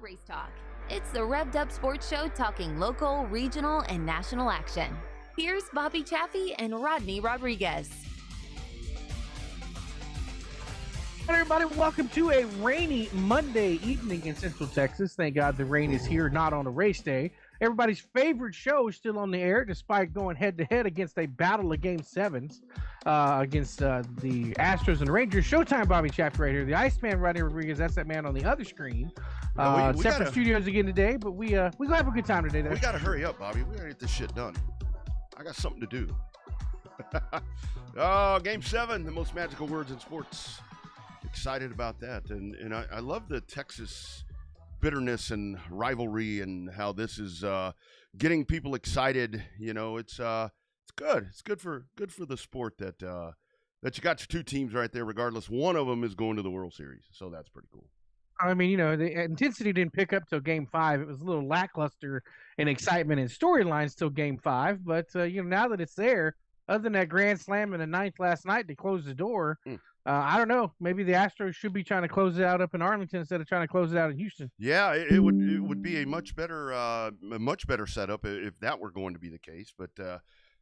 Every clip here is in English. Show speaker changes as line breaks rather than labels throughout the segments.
Race Talk. It's the Revved Up Sports Show talking local, regional, and national action. Here's Bobby Chaffee and Rodney Rodriguez.
Hello, everybody. Welcome to a rainy Monday evening in Central Texas. Thank God the rain is here, not on a race day. Everybody's favorite show is still on the air, despite going head-to-head against a battle of Game 7s against the Astros and Rangers. Showtime, Bobby Chaffee right here. The Iceman, Rodney Rodriguez, that's that man on the other screen. Separate studios again today, but we gonna have a good time today.
We got to hurry up, Bobby. We got to get this shit done. I got something to do. Game 7, the most magical words in sports. Excited about that, and I love the Texas bitterness and rivalry and how this is getting people excited. You know, it's good. It's good for the sport that you got your two teams right there. Regardless, one of them is going to the World Series, so that's pretty cool.
I mean, you know, the intensity didn't pick up till Game 5. It was a little lackluster in excitement and storylines till Game 5. But you know, now that it's there, other than that grand slam in the ninth last night to close the door. I don't know. Maybe the Astros should be trying to close it out up in Arlington instead of trying to close it out in Houston.
Yeah, it would be a much better setup if that were going to be the case. But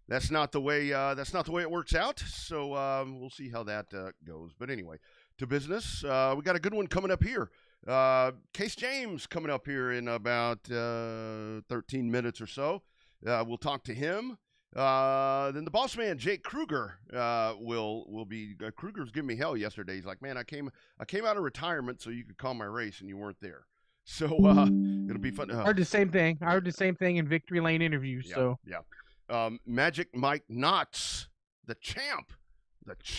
that's not the way it works out. So we'll see how that goes. But anyway, to business. We got a good one coming up here. Case James coming up here in about 13 minutes or so. We'll talk to him. Then the boss man, Jake Kruger, will be. Kruger's giving me hell yesterday. He's like, man, I came out of retirement so you could call my race and you weren't there. So it'll be fun.
I heard the same thing. I heard the same thing in Victory Lane interviews.
Yeah. Magic Mike Knotts, the champ. That's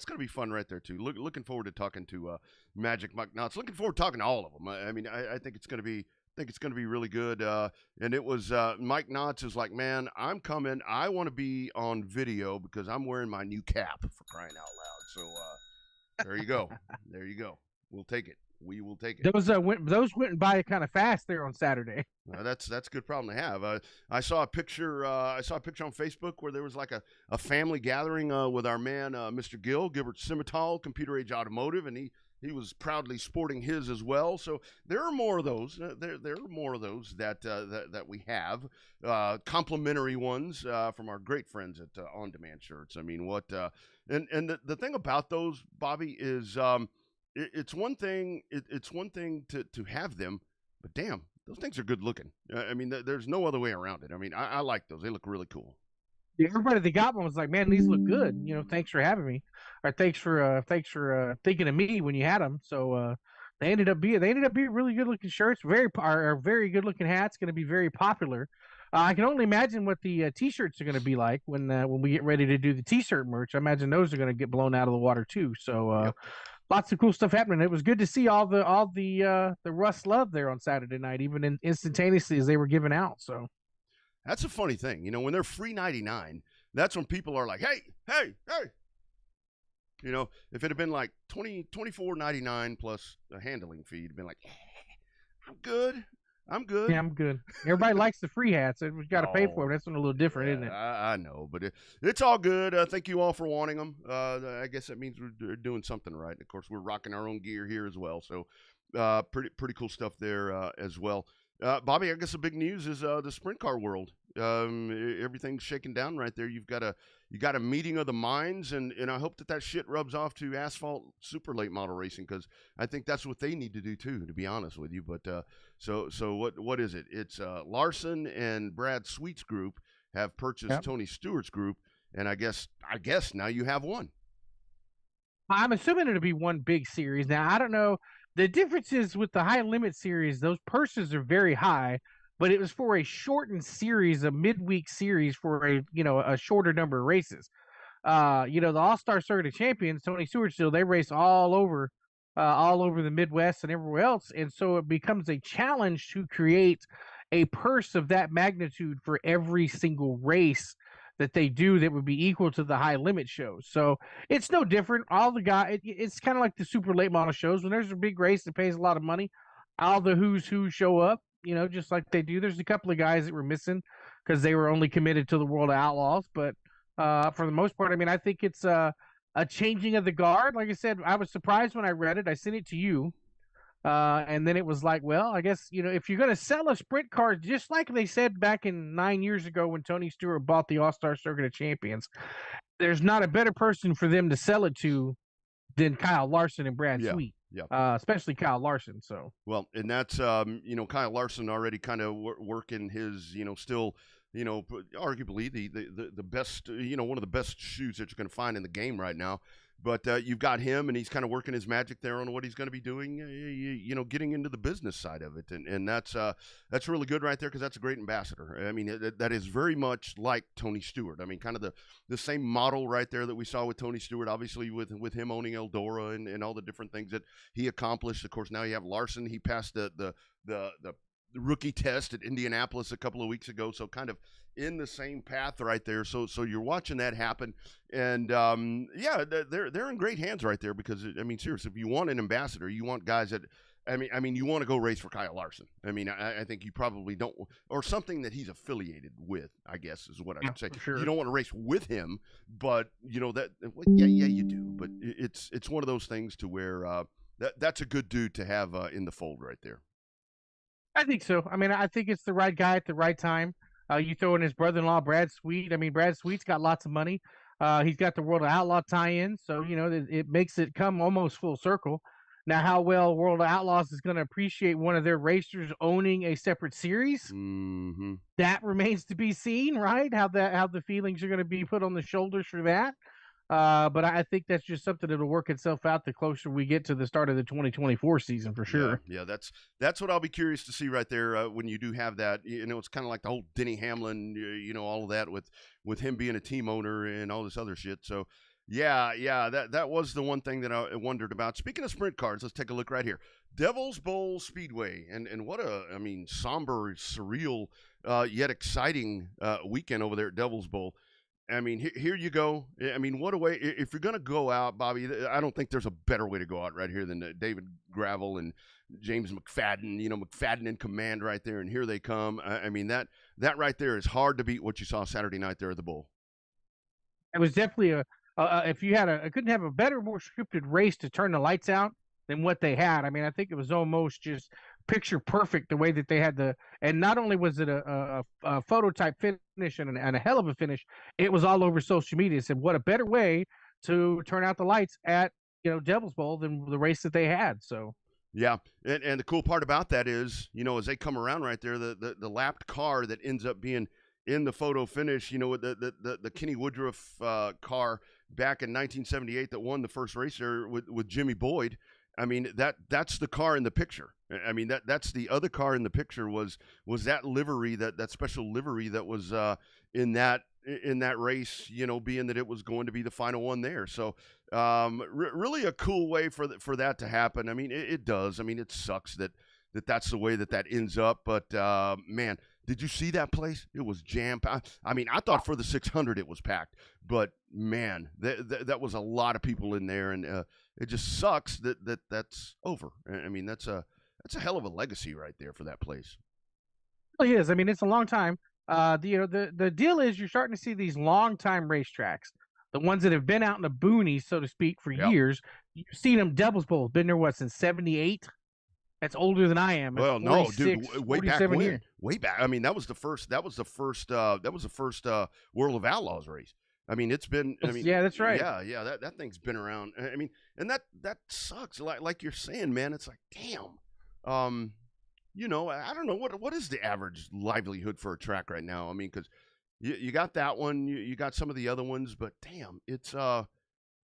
gonna be fun right there too. Looking forward to talking to Magic Mike Knotts. Looking forward to talking to all of them. I mean, I think it's gonna be. Think it's going to be really good. And it was Mike Knotts is like, man, I'm coming. I want to be on video because I'm wearing my new cap, for crying out loud. So there you go. There you go. We'll take it. We will take it.
Those went by kind of fast there on Saturday.
That's a good problem to have. I saw a picture. On Facebook where there was like a family gathering with our man, Mr. Gilbert Simmental, Computer Age Automotive, and he was proudly sporting his as well. So there are more of those. There are more of those that we have. Complimentary ones from our great friends at On Demand Shirts. I mean, and the thing about those, Bobby, is it's one thing. It's one thing to have them, but damn, those things are good looking. I mean, there's no other way around it. I mean, I like those. They look really cool.
Everybody that got one was like, man, these look good. You know, thanks for having me, or thanks for thinking of me when you had them. So they ended up being really good looking shirts, very good looking hats. Going to be very popular. I can only imagine what the t-shirts are going to be like when we get ready to do the t-shirt merch. I imagine those are going to get blown out of the water too. So
Yep.
Lots of cool stuff happening. It was good to see all the Russ love there on Saturday night, even instantaneously as they were given out. So.
That's a funny thing. You know, when they're free 99, that's when people are like, hey. You know, if it had been like $24.99 plus a handling fee, it'd been like, I'm good.
Yeah, I'm good. Everybody likes the free hats. We've got to pay for them. That's a little different, isn't it?
I know, but it's all good. Thank you all for wanting them. I guess that means we're doing something right. Of course, we're rocking our own gear here as well. So pretty cool stuff there as well. Bobby, I guess the big news is the sprint car world. Everything's shaking down right there. You got a meeting of the minds, and I hope that shit rubs off to asphalt super late model racing, because I think that's what they need to do too, to be honest with you. But so what is it? It's Larson and Brad Sweet's group have purchased Tony Stewart's group, and I guess now you have one.
I'm assuming it'll be one big series. Now I don't know. The difference is with the high limit series, those purses are very high, but it was for a shortened series, a midweek series for a shorter number of races. The All-Star Circuit of Champions, Tony Stewart still, they race all over the Midwest and everywhere else. And so it becomes a challenge to create a purse of that magnitude for every single race that they do that would be equal to the high limit shows. So it's no different. All the guys, it's kind of like the super late model shows. When there's a big race that pays a lot of money, all the who's who show up, just like they do. There's a couple of guys that were missing because they were only committed to the World of Outlaws. But for the most part, I mean, I think it's a changing of the guard. Like I said, I was surprised when I read it. I sent it to you. And then it was like, well, I guess, if you're going to sell a sprint car, just like they said back in 9 years ago when Tony Stewart bought the All-Star Circuit of Champions, there's not a better person for them to sell it to than Kyle Larson and Brad
Yeah.
Sweet.
Yeah.
Especially Kyle Larson. So,
well, and that's Kyle Larson already kind of working his still arguably the best one of the best shoes that you're going to find in the game right now. But you've got him, and he's kind of working his magic there on what he's going to be doing, getting into the business side of it, and that's really good right there because that's a great ambassador. I mean, that is very much like Tony Stewart. I mean, kind of the same model right there that we saw with Tony Stewart, obviously with him owning Eldora and all the different things that he accomplished. Of course, now you have Larson. He passed the rookie test at Indianapolis a couple of weeks ago, so kind of in the same path right there. So you're watching that happen, and they're in great hands right there because I mean, seriously, if you want an ambassador, you want guys that. I mean, you want to go race for Kyle Larson. I mean, I think you probably don't, or something that he's affiliated with, I guess is what I would say.
Sure.
You don't want to race with him, but that, yeah, you do. But it's one of those things to where that's a good dude to have in the fold right there.
I think so. I mean, I think it's the right guy at the right time. You throw in his brother-in-law, Brad Sweet. I mean, Brad Sweet's got lots of money. He's got the World of Outlaw tie-in, so it makes it come almost full circle. Now, how well World of Outlaws is going to appreciate one of their racers owning a separate series, that remains to be seen, right? How the feelings are going to be put on the shoulders for that. But I think that's just something that'll work itself out the closer we get to the start of the 2024 season for sure.
Yeah, that's what I'll be curious to see right there when you do have that. It's kind of like the whole Denny Hamlin, all of that with him being a team owner and all this other shit. So, yeah, that was the one thing that I wondered about. Speaking of sprint cars, let's take a look right here. Devil's Bowl Speedway, and what somber, surreal, yet exciting weekend over there at Devil's Bowl. I mean, here you go. I mean, what a way. If you're going to go out, Bobby, I don't think there's a better way to go out right here than David Gravel and James McFadden. McFadden in command right there, and here they come. I mean, that right there is hard to beat what you saw Saturday night there at the Bowl.
It was definitely if you had I couldn't have a better, more scripted race to turn the lights out than what they had. I mean, I think it was almost just picture perfect the way that they had and not only was it a photo type finish and a hell of a finish, it was all over social media. Said what a better way to turn out the lights at Devil's Bowl than the race that they had. So
yeah, and the cool part about that is as they come around right there, the lapped car that ends up being in the photo finish, the Kenny Woodruff car back in 1978 that won the first race there with Jimmy Boyd. I mean, that's the car in the picture. I mean, that's the other car in the picture was that livery, that special livery that was in that race, being that it was going to be the final one there. So really a cool way for that to happen. I mean, it does. I mean, it sucks that's the way that ends up. But man, did you see that place? It was jam-packed. I mean, I thought for the 600 it was packed, but man, that was a lot of people in there, and it just sucks that's over. I mean, that's a hell of a legacy right there for that place.
It really is. I mean, it's a long time. The deal is you're starting to see these long time racetracks, the ones that have been out in the boonies, so to speak, for years. You've seen them. Devil's Bowl been there in '78. That's older than I am.
Well, no, dude, way back when.
Years.
Way back. I mean, that was the first World of Outlaws race. I mean, it's been.
Yeah, that's right.
Yeah. That thing's been around. I mean, and that sucks. Like you're saying, man. It's like, damn. I don't know what is the average livelihood for a track right now. I mean, because you got that one, you got some of the other ones, but damn, it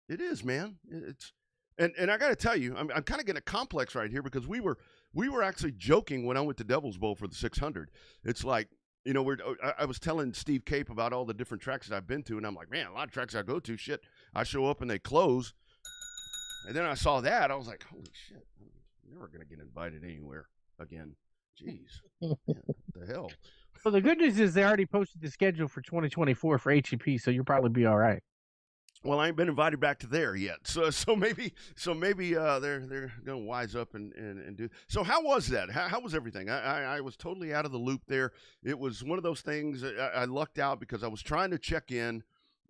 is, man. It's. And I got to tell you, I'm kind of getting a complex right here because we were actually joking when I went to Devil's Bowl for the 600. It's like, I was telling Steve Cape about all the different tracks that I've been to, and I'm like, man, a lot of tracks I go to, shit, I show up and they close. And then I saw that, I was like, holy shit, I'm never going to get invited anywhere again. Jeez, man, what the hell?
Well, the good news is they already posted the schedule for 2024 for HEP, so you'll probably be all right.
Well, I ain't been invited back to there yet, so maybe they're gonna wise up and do. So how was that? How was everything? I was totally out of the loop there. It was one of those things. I lucked out because I was trying to check in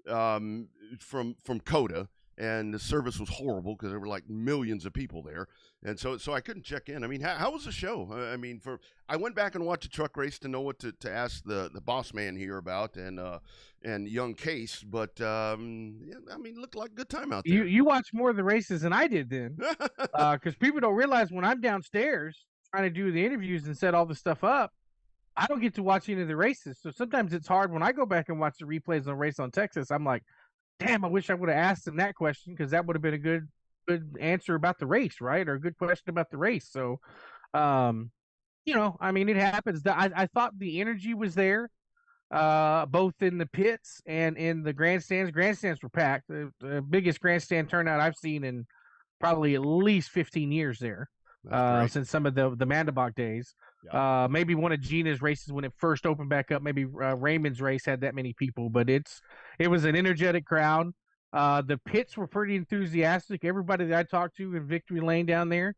from COTA, and the service was horrible because there were like millions of people there, and so I couldn't check in. I mean, how was the show? I mean, I went back and watched a truck race to know what to ask the boss man here about, and young Case, but yeah, I mean, it looked like a good time out there.
You watched more of the races than I did then, because people don't realize when I'm downstairs trying to do the interviews and set all the stuff up, I don't get to watch any of the races. So sometimes it's hard when I go back and watch the replays on Race on Texas. I'm like, damn, I wish I would have asked him that question because that would have been a good answer about the race, right? Or a good question about the race. So, I mean, it happens. I thought the energy was there, both in the pits and in the grandstands. Grandstands were packed. The biggest grandstand turnout I've seen in probably at least 15 years there, since some of the Mandabach days. Yeah. Maybe one of Gina's races when it first opened back up. Maybe Raymond's race had that many people, but it was an energetic crowd. The pits were pretty enthusiastic. Everybody that I talked to in Victory Lane down there,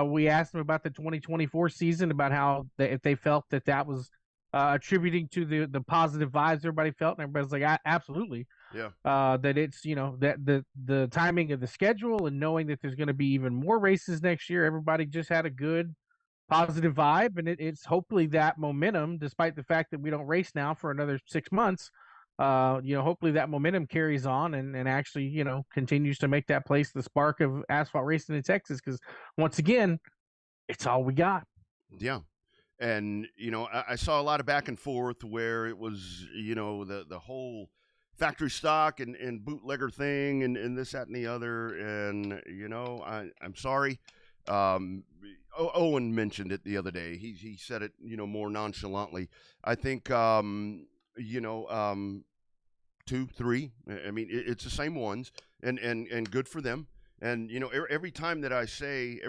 we asked them about the 2024 season, about how if they felt that was attributing to the positive vibes everybody felt, and everybody's like, absolutely.
Yeah.
That it's that the timing of the schedule and knowing that there's going to be even more races next year, everybody just had a good positive vibe, and it's hopefully that momentum, despite the fact that we don't race now for another 6 months. Hopefully that momentum carries on and actually continues to make that place the spark of asphalt racing in Texas, because once again, it's all we got.
Yeah. And, I saw a lot of back and forth where it was, the whole factory stock and bootlegger thing and this, that, and the other. And, I'm sorry. Owen mentioned it the other day. He said it, more nonchalantly. I think, 2, 3. I mean, it's the same ones, and good for them. And every time that I say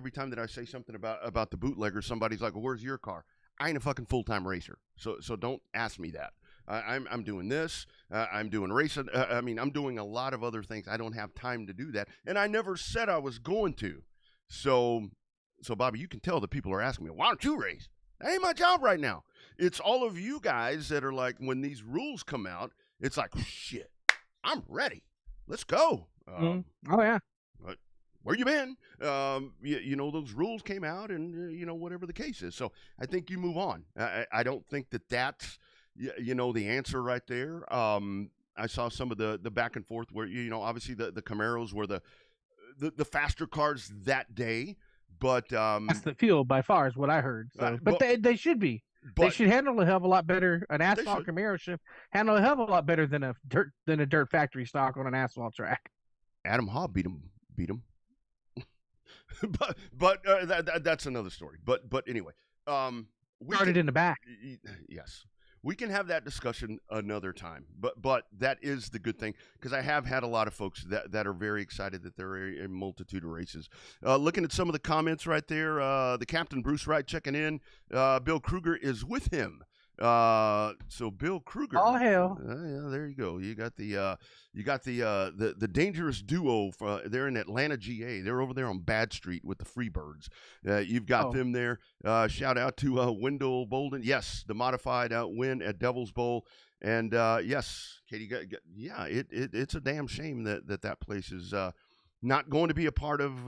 something about the bootlegger, somebody's like, "Well, where's your car?" I ain't a fucking full-time racer, so don't ask me that. I'm doing this. I'm doing racing. I'm doing a lot of other things. I don't have time to do that, and I never said I was going to. So Bobby, you can tell that people are asking me, "Why don't you race?" That ain't my job right now. It's all of you guys that are like, when these rules come out, it's like, shit, I'm ready. Let's go.
Oh yeah.
But where you been? Those rules came out, and whatever the case is. So I think you move on. I don't think that's the answer right there. I saw some of the back and forth where obviously the Camaros were the faster cars that day, but
that's the field by far is what I heard. So, but they should be. They should handle a hell of a lot better. An asphalt Camaro should handle a hell of a lot better than a dirt factory stock on an asphalt track.
Adam Hobb beat him. but that's another story. But anyway,
started in the back.
Yes. We can have that discussion another time, but that is the good thing, because I have had a lot of folks that are very excited that there are a multitude of races. Looking at some of the comments right there, the Captain Bruce Wright checking in. Bill Kruger is with him. So Bill Kruger.
Oh hell!
Yeah, there you go. You got the dangerous duo they're in Atlanta, GA. They're over there on Bad Street with the Freebirds. You've got them there. Shout out to Wendell Bolden. Yes, the modified win at Devil's Bowl. And yes, Katie. Yeah, it's a damn shame that place is not going to be a part of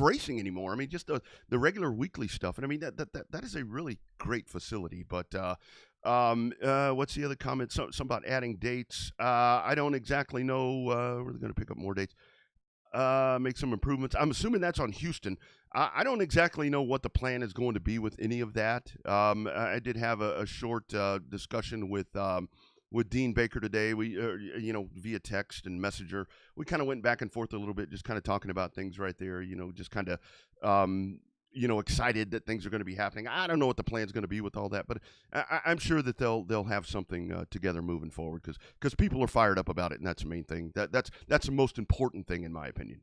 racing anymore. I mean, just the regular weekly stuff. And I mean, that is a really great facility. But what's the other comment? Some about adding dates. I don't exactly know. We're going to pick up more dates. Make some improvements. I'm assuming that's on Houston. I don't exactly know what the plan is going to be with any of that. I did have a short discussion with Dean Baker today. We, via text and messenger, we kind of went back and forth a little bit, just kind of talking about things right there, just kind of, excited that things are going to be happening. I don't know what the plan is going to be with all that, but I'm sure that they'll have something together moving forward, because people are fired up about it, and that's the main thing. That's the most important thing, in my opinion.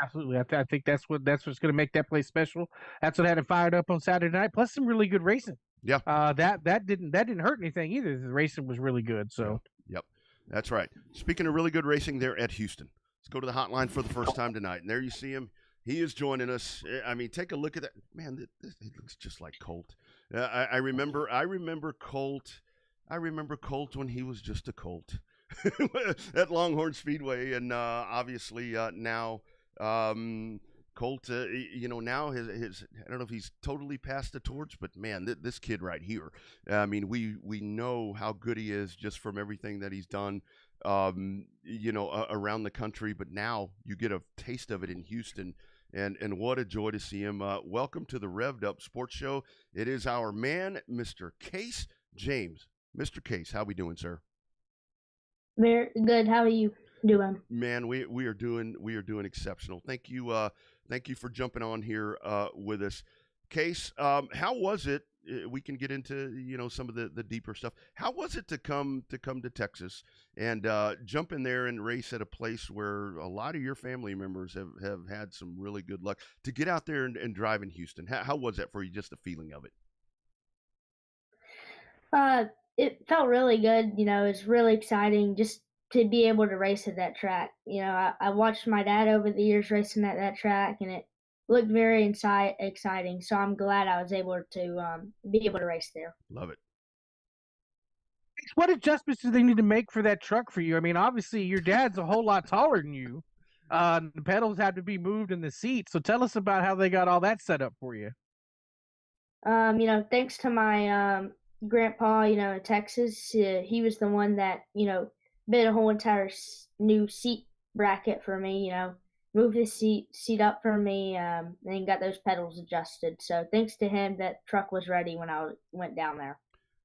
Absolutely. I think that's what's going to make that place special. That's what had it fired up on Saturday night, plus some really good racing.
Yeah.
That didn't hurt anything either. The racing was really good. So.
Yep. That's right. Speaking of really good racing, they're at Houston. Let's go to the hotline for the first time tonight. And there you see him. He is joining us. I mean, take a look at that. Man, he looks just like Colt. I remember Colt. I remember Colt when he was just a Colt. at Longhorn Speedway, and obviously now Colt, now his I don't know if he's totally passed the torch, but man, this kid right here, I mean, we know how good he is just from everything that he's done, around the country. But now you get a taste of it in Houston, and what a joy to see him. Welcome to the Revved Up Sports Show. It is our man, Mr. Case James. Mr. Case, how we doing, sir?
Very good. How are you doing?
Man, we are doing exceptional. Thank you for jumping on here with us, Case. How was it? We can get into some of the deeper stuff. How was it to come to Texas and jump in there and race at a place where a lot of your family members have had some really good luck to get out there and drive in Houston? How was that for you? Just the feeling of it.
It felt really good. It's really exciting just to be able to race at that track. I watched my dad over the years racing at that track, and it looked very exciting. So I'm glad I was able to be able to race there.
Love it.
What adjustments do they need to make for that truck for you? I mean, obviously your dad's a whole lot taller than you. The pedals have to be moved in the seat. So tell us about how they got all that set up for you.
Thanks to my grandpa, in Texas, he was the one that, bid a whole entire new seat bracket for me, moved the seat up for me, and got those pedals adjusted. So thanks to him, that truck was ready when I went down there.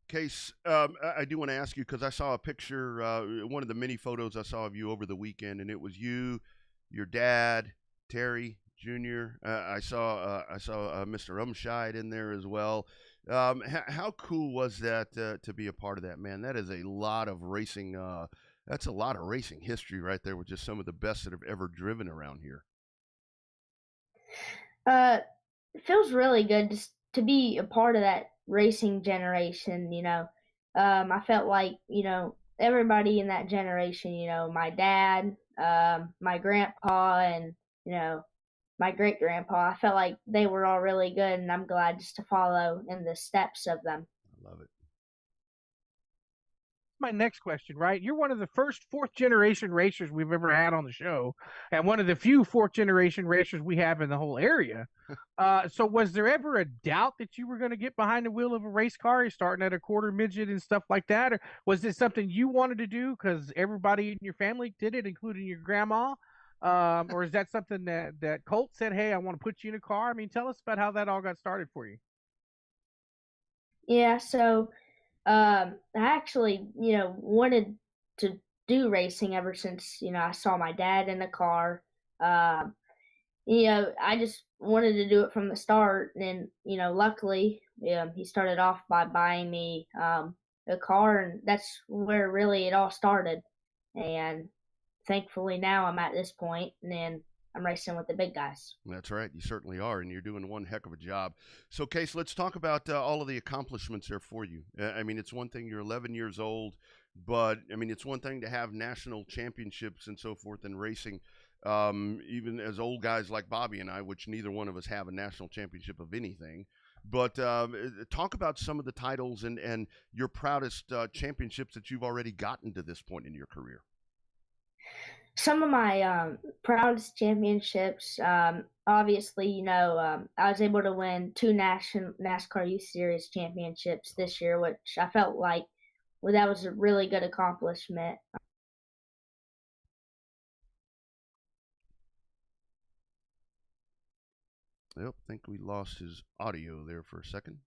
Case, I do want to ask you, because I saw a picture, one of the many photos I saw of you over the weekend, and it was you, your dad, Terry Jr. I saw Mr. Umscheid in there as well. How cool was that to be a part of that, man? That is a lot of racing. That's a lot of racing history right there, with just some of the best that have ever driven around here.
It feels really good just to be a part of that racing generation. I felt like everybody in that generation. My dad, my grandpa, and my great grandpa. I felt like they were all really good, and I'm glad just to follow in the steps of them.
I love it.
My next question, right? You're one of the first fourth generation racers we've ever had on the show, and one of the few fourth generation racers we have in the whole area. So was there ever a doubt that you were going to get behind the wheel of a race car, starting at a quarter midget and stuff like that? Or was this something you wanted to do because everybody in your family did it, including your grandma? Or is that something that Colt said, hey, I want to put you in a car? I mean, tell us about how that all got started for you.
Yeah, so I actually, wanted to do racing ever since, I saw my dad in the car. I just wanted to do it from the start. And, luckily, he started off by buying me a car, and that's where really it all started. And thankfully now I'm at this point, and then I'm racing with the big guys.
That's right. You certainly are, and you're doing one heck of a job. So, Case, let's talk about all of the accomplishments there for you. I mean, it's one thing you're 11 years old, but, I mean, it's one thing to have national championships and so forth in racing, even as old guys like Bobby and I, which neither one of us have a national championship of anything. But talk about some of the titles and your proudest championships that you've already gotten to this point in your career.
Some of my proudest championships, obviously, I was able to win 2 NASCAR Youth Series championships this year, which I felt like that was a really good accomplishment.
Yep, I think we lost his audio there for a second.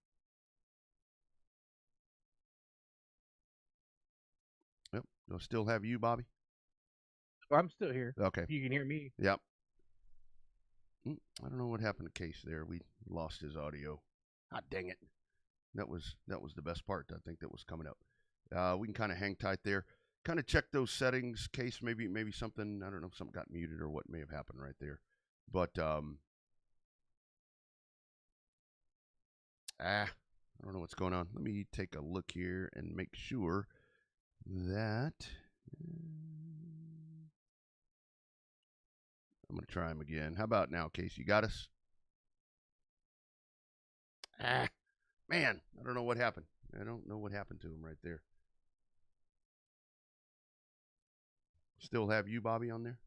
Yep, do I still have you, Bobby?
I'm still here.
Okay.
You can hear me.
Yep. I don't know what happened to Case there. We lost his audio. Ah, dang it. That was the best part, I think, that was coming up. We can kind of hang tight there. Kind of check those settings. Case, maybe something, I don't know if something got muted or what may have happened right there. But, I don't know what's going on. Let me take a look here and make sure that... I'm going to try him again. How about now, Case? You got us? Man, I don't know what happened. I don't know what happened to him right there. still have you, Bobby, on there?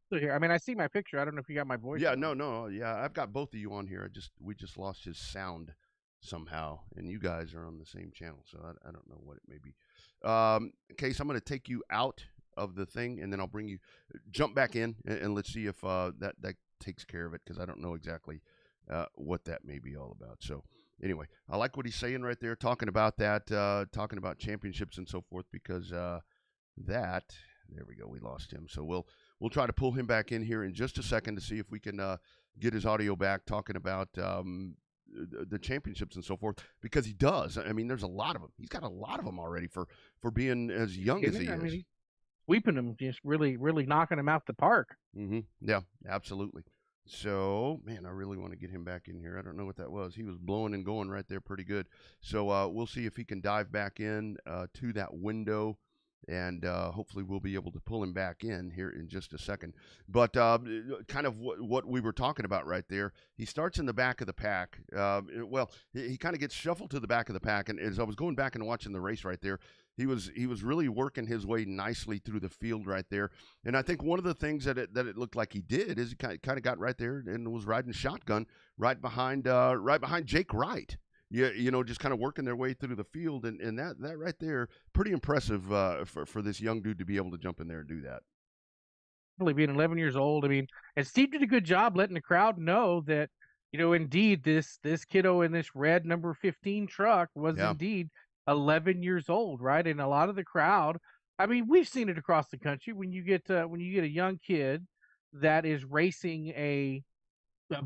Still here. I mean, I see my picture. I don't know if you got my voice.
Yeah, no. Yeah, I've got both of you on here. We just lost his sound somehow, and you guys are on the same channel, so I don't know what it may be. Case, I'm going to take you out of the thing, and then I'll bring you, jump back in, and let's see if that takes care of it, because I don't know exactly what that may be all about. So anyway, I like what he's saying right there, talking about that, talking about championships and so forth, because there we go, we lost him. So we'll try to pull him back in here in just a second to see if we can get his audio back, talking about the championships and so forth, because he does. I mean, there's a lot of them. He's got a lot of them already for being as young as he is.
I mean, he's sweeping them, just really, really knocking them out the park.
Mm-hmm. Yeah, absolutely. So, man, I really want to get him back in here. I don't know what that was. He was blowing and going right there pretty good. So we'll see if he can dive back in to that window, and hopefully we'll be able to pull him back in here in just a second. But kind of what we were talking about right there, he starts in the back of the pack. Well, he kind of gets shuffled to the back of the pack, and as I was going back and watching the race right there, he was really working his way nicely through the field right there. And I think one of the things that it looked like he did is he kind of got right there and was riding shotgun right behind Jake Wright. Yeah, just kind of working their way through the field, and that right there, pretty impressive for this young dude to be able to jump in there and do that.
Really being 11 years old, I mean, and Steve did a good job letting the crowd know that, indeed this kiddo in this red number 15 truck was indeed 11 years old, right? And a lot of the crowd, I mean, we've seen it across the country when you get a young kid that is racing a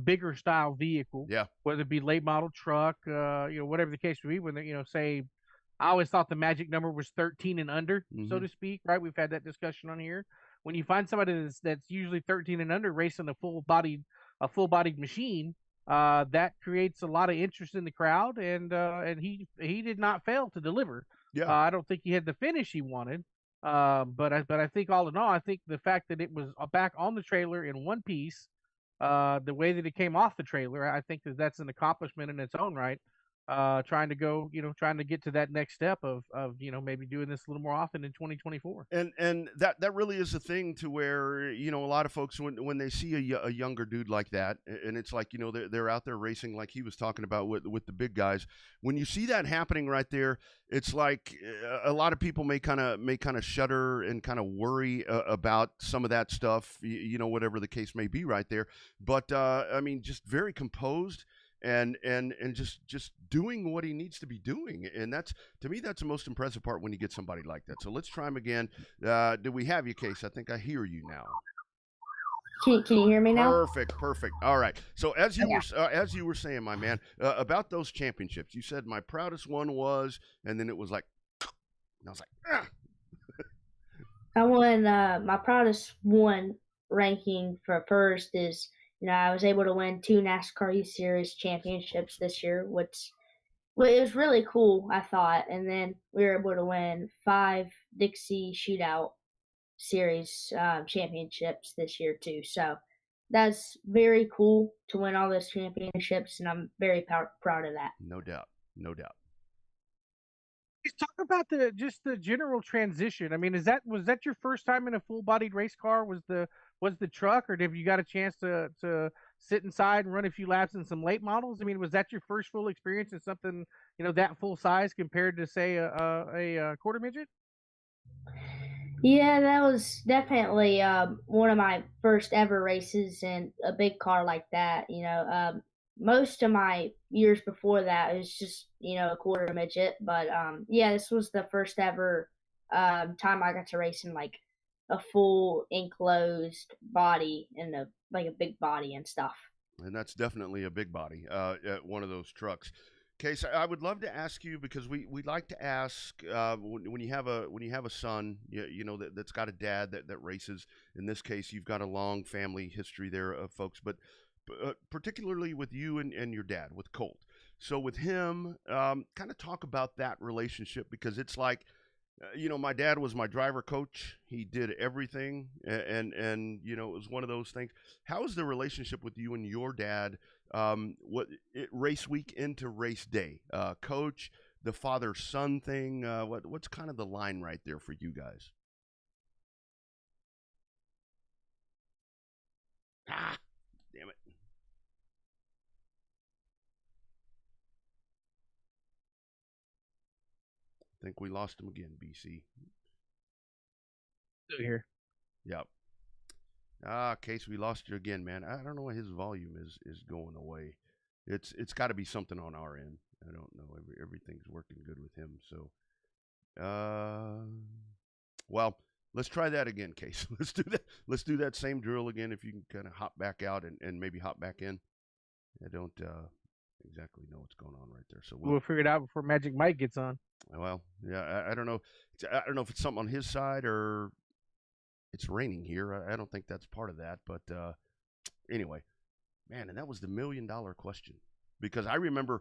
bigger style vehicle, whether it be late model truck, whatever the case may be. When they, say, I always thought the magic number was 13 and under, so to speak, right? We've had that discussion on here. When you find somebody that's usually 13 and under racing a full bodied machine, that creates a lot of interest in the crowd, and he did not fail to deliver. I don't think he had the finish he wanted, but I think all in all, I think the fact that it was back on the trailer in one piece, the way that it came off the trailer, I think that's an accomplishment in its own right. Trying to get to that next step of maybe doing this a little more often in 2024.
And that really is a thing to where, a lot of folks, when they see a younger dude like that, and it's like, they're out there racing like he was talking about with the big guys. When you see that happening right there, it's like a lot of people may kind of shudder and kind of worry about some of that stuff, whatever the case may be right there. But I mean, just very composed. And just doing what he needs to be doing, and to me that's the most impressive part when you get somebody like that. So let's try him again. Do we have you, Case? I think I hear you now.
Can you hear me now?
Perfect. All right. So as you were saying, my man, about those championships, you said my proudest one was, and then it was like, and I was like, ah.
I won my proudest one ranking for first is. I was able to win 2 NASCAR Youth Series championships this year, which it was really cool, I thought. And then we were able to win 5 Dixie Shootout Series championships this year too. So that's very cool to win all those championships, and I'm very proud of that.
No doubt.
Let's talk about the general transition. I mean, was that your first time in a full-bodied race car? Was the truck, or have you got a chance to sit inside and run a few laps in some late models? I mean, was that your first full experience in something that full size compared to, say, a quarter midget?
Yeah, that was definitely one of my first ever races in a big car like that. Most of my years before that it was just a quarter midget, but this was the first ever time I got to race in like a full enclosed body and a big body and stuff.
And that's definitely a big body, one of those trucks. Case, I would love to ask you, because we like to ask when you have a son, that's got a dad that races. In this case, you've got a long family history there of folks, but particularly with you and your dad, with Colt. So with him, kind of talk about that relationship, because it's like, my dad was my driver coach. He did everything, and it was one of those things. How is the relationship with you and your dad? Race week into race day, coach, the father-son thing. What's kind of the line right there for you guys? Ah, damn it. I think we lost him again, BC.
Still here.
Yep. Case, we lost you again, man. I don't know why his volume is going away. It's got to be something on our end. I don't know. Everything's working good with him. So, well, let's try that again, Case. Let's do that. Let's do that same drill again. If you can kind of hop back out and maybe hop back in. I don't exactly know what's going on right there. So
We'll figure it out before Magic Mike gets on.
well, yeah, I don't know. I don't know if it's something on his side or it's raining here. I don't think that's part of that. But anyway, man, and that was the $1 million question because I remember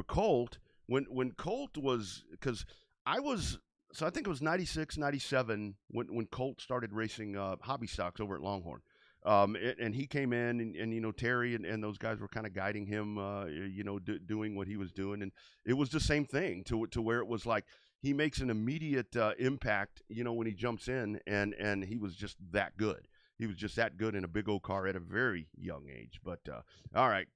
Colt when Colt was because I was. So I think it was 96, 97 when Colt started racing hobby stocks over at Longhorn. And he came in and you know, Terry and those guys were kind of guiding him, you know, doing what he was doing. And it was the same thing to where it was like he makes an immediate impact, you know, when he jumps in and he was just that good. He was just that good in a big old car at a very young age. But all right,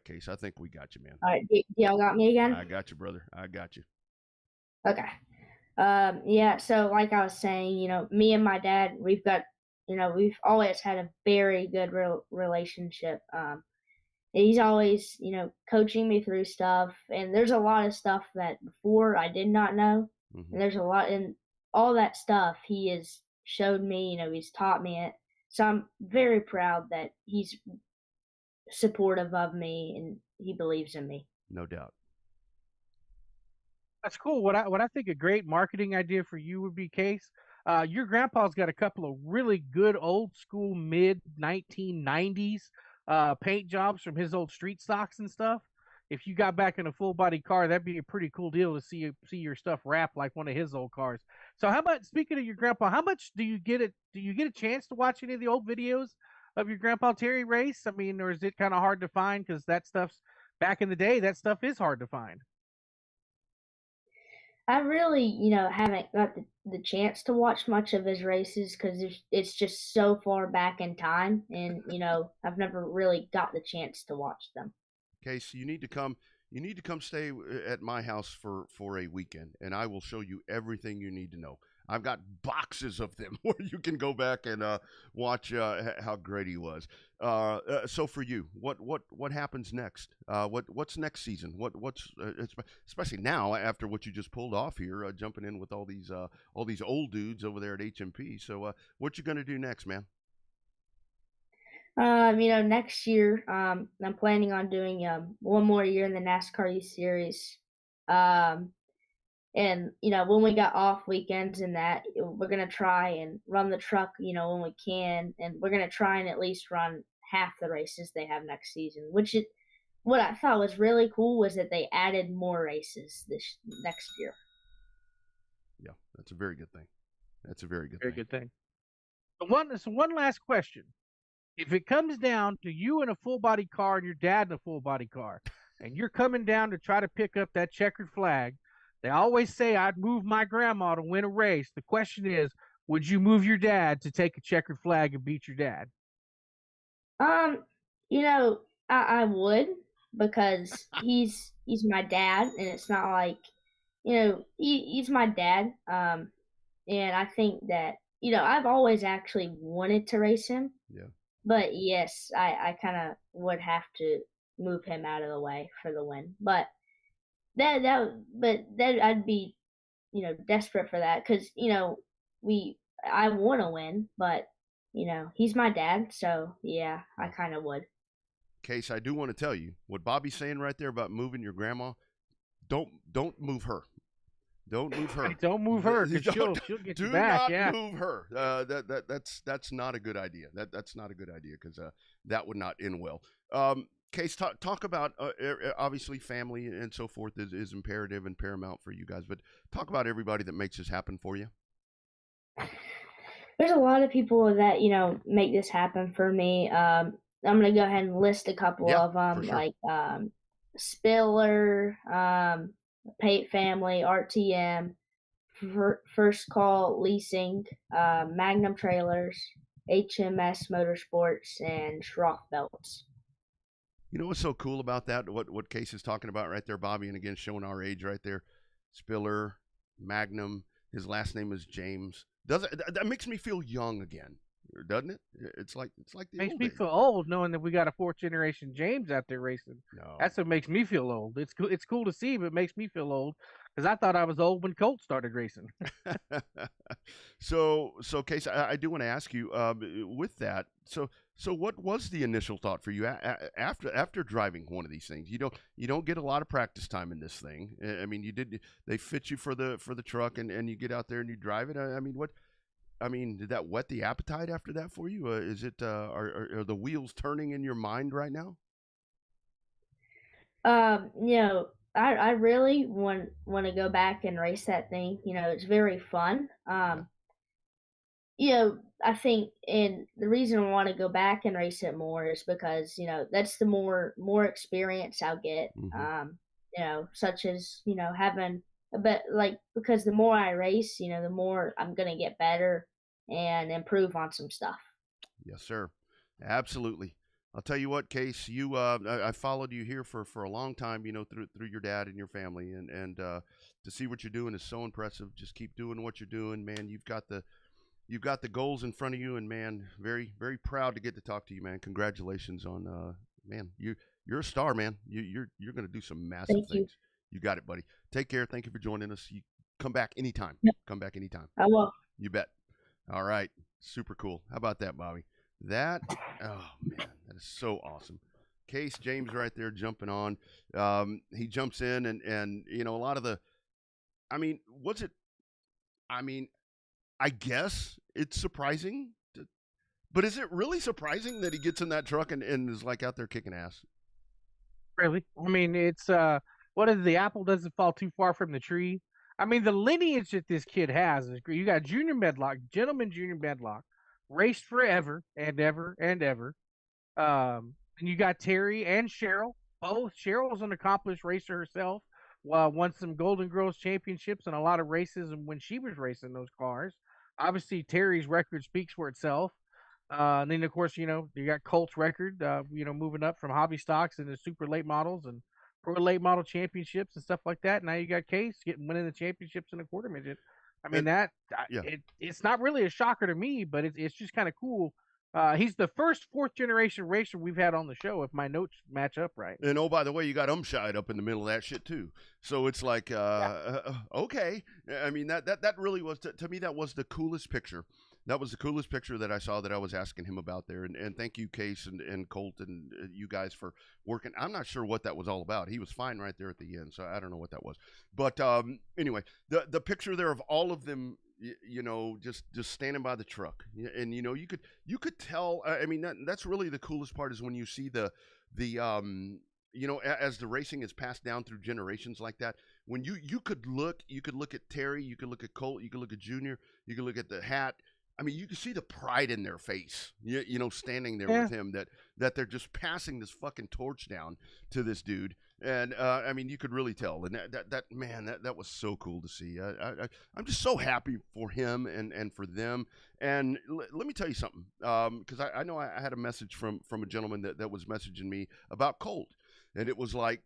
Case, I think we got you, man.
All right, y'all got me again?
I got you, brother. I got you.
Okay. Yeah, so like I was saying, you know, me and my dad, we've always had a very good relationship. He's always, you know, coaching me through stuff, and there's a lot of stuff that before I did not know, and there's a lot, and all that stuff he has showed me, you know, he's taught me it. So I'm very proud that he's supportive of me and he believes in me.
No doubt.
That's cool. What I think a great marketing idea for you would be, Case. Your grandpa's got a couple of really good old school mid 1990s paint jobs from his old street stocks and stuff. If you got back in a full body car, that'd be a pretty cool deal to see your stuff wrapped like one of his old cars. So how about speaking of your grandpa, how much do you get a chance to watch any of the old videos of your grandpa Terry race? I mean, or is it kind of hard to find because that stuff's back in the day, that stuff is hard to find.
I really, you know, haven't got the chance to watch much of his races because it's just so far back in time, and you know, I've never really got the chance to watch them.
Okay, so you need to come. You need to come stay at my house for a weekend, and I will show you everything you need to know. I've got boxes of them where you can go back and watch how great he was. So for you, what happens next? What's next season? What's especially now after what you just pulled off here, jumping in with all these old dudes over there at HMP. So what you gonna do next, man?
You know, next year, I'm planning on doing one more year in the NASCAR E Series. Um, and you know, when we got off weekends and that, we're gonna try and run the truck, you know, when we can, and we're gonna try and at least run half the races they have next season. What I thought was really cool was that they added more races this next year.
Yeah, that's a very good thing. That's a very good
Very
thing.
good thing. So one last question. If it comes down to you in a full body car and your dad in a full body car, and you're coming down to try to pick up that checkered flag, they always say I'd move my grandma to win a race. The question is, would you move your dad to take a checkered flag and beat your dad?
You know, I would because he's my dad, and it's not like, you know, he's my dad. And I think that, you know, I've always actually wanted to race him.
Yeah.
But yes, I kind of would have to move him out of the way for the win. But that I'd be, you know, desperate for that because, you know, I want to win, but you know, he's my dad, so yeah, I kind of would.
Case, I do want to tell you what Bobby's saying right there about moving your grandma. Don't move her. Don't move her.
Don't move her because she'll get you back.
Do not move her. That's not a good idea. That's not a good idea because that would not end well. Case, talk about obviously family and so forth is imperative and paramount for you guys, but talk about everybody that makes this happen for you.
There's a lot of people that, you know, make this happen for me. I'm gonna go ahead and list a couple of them,
sure.
like Spiller, Pate Family, RTM, First Call Leasing, Magnum Trailers, HMS Motorsports and Schroff belts.
You know what's so cool about that? What Case is talking about right there, Bobby, and again showing our age right there. Spiller, Magnum. His last name is James. Does it? That makes me feel young again, doesn't it? It's like the
Makes
old
me
days.
feel old knowing that we got a fourth generation James out there racing.
No.
That's what makes me feel old. It's cool. It's cool to see, but it makes me feel old because I thought I was old when Colt started racing.
So Case, I do want to ask you with that. So what was the initial thought for you after driving one of these things? You don't get a lot of practice time in this thing. I mean, they fit you for the truck and you get out there and you drive it. I mean, did that whet the appetite after that for you? Is it are the wheels turning in your mind right now?
You know, I really want to go back and race that thing. You know, it's very fun.
Yeah.
You know, I think, and the reason I want to go back and race it more is because you know that's the more experience I'll get.
Hmm.
You know, such as you know having a bit like because the more I race, you know, the more I'm gonna get better and improve on some stuff.
Yes, sir. Absolutely. I'll tell you what, Case. I followed you here for a long time. Through your dad and your family, and to see what you're doing is so impressive. Just keep doing what you're doing, man. You've got the goals in front of you, and man, very very proud to get to talk to you, man. Congratulations on man. You're a star, man. You're gonna do some massive
Thank you.
things. You got it, buddy. Take care. Thank you for joining us. You come back anytime.
Yep,
Come back anytime.
I will.
You bet. All right. Super cool. How about that, Bobby? That, oh man, that is so awesome. Case James right there jumping on. He jumps in and a lot of the, I mean, what's it? I mean, I guess it's surprising, but is it really surprising that he gets in that truck and is like out there kicking ass?
Really, I mean, it's what is the apple doesn't fall too far from the tree. I mean, the lineage that this kid has is great. You got Junior Medlock, gentleman Junior Medlock, raced forever and ever and ever. And you got Terry and Cheryl. Both Cheryl's an accomplished racer herself. Won some Golden Girls championships and a lot of races and when she was racing those cars. Obviously, Terry's record speaks for itself. And then, of course, you got Colt's record, moving up from hobby stocks into super late models and pro late model championships and stuff like that. Now you got Case winning the championships in a quarter midget. I mean,
And
that
yeah,
it's not really a shocker to me, but it's just kind of cool. He's the first fourth generation racer we've had on the show, if my notes match up right.
and oh, by the way, you got Umshide up in the middle of that shit too. So it's like,
Yeah.
okay. I mean, that really was to me that was the coolest picture. That was the coolest picture that I saw that I was asking him about there. And thank you, Case and Colt and you guys for working. I'm not sure what that was all about. He was fine right there at the end, so I don't know what that was. But anyway, the picture there of all of them just standing by the truck, and you could tell. I mean, that's really the coolest part is when you see as the racing is passed down through generations like that. When you could look at Terry, you could look at Colt, you could look at Junior, you could look at the hat. I mean, you can see the pride in their face, standing there
Yeah.
with him that they're just passing this fucking torch down to this dude. And I mean, you could really tell, and that man, that was so cool to see. I'm just so happy for him and for them. And let me tell you something, because I know I had a message from a gentleman that was messaging me about Colt, and it was like,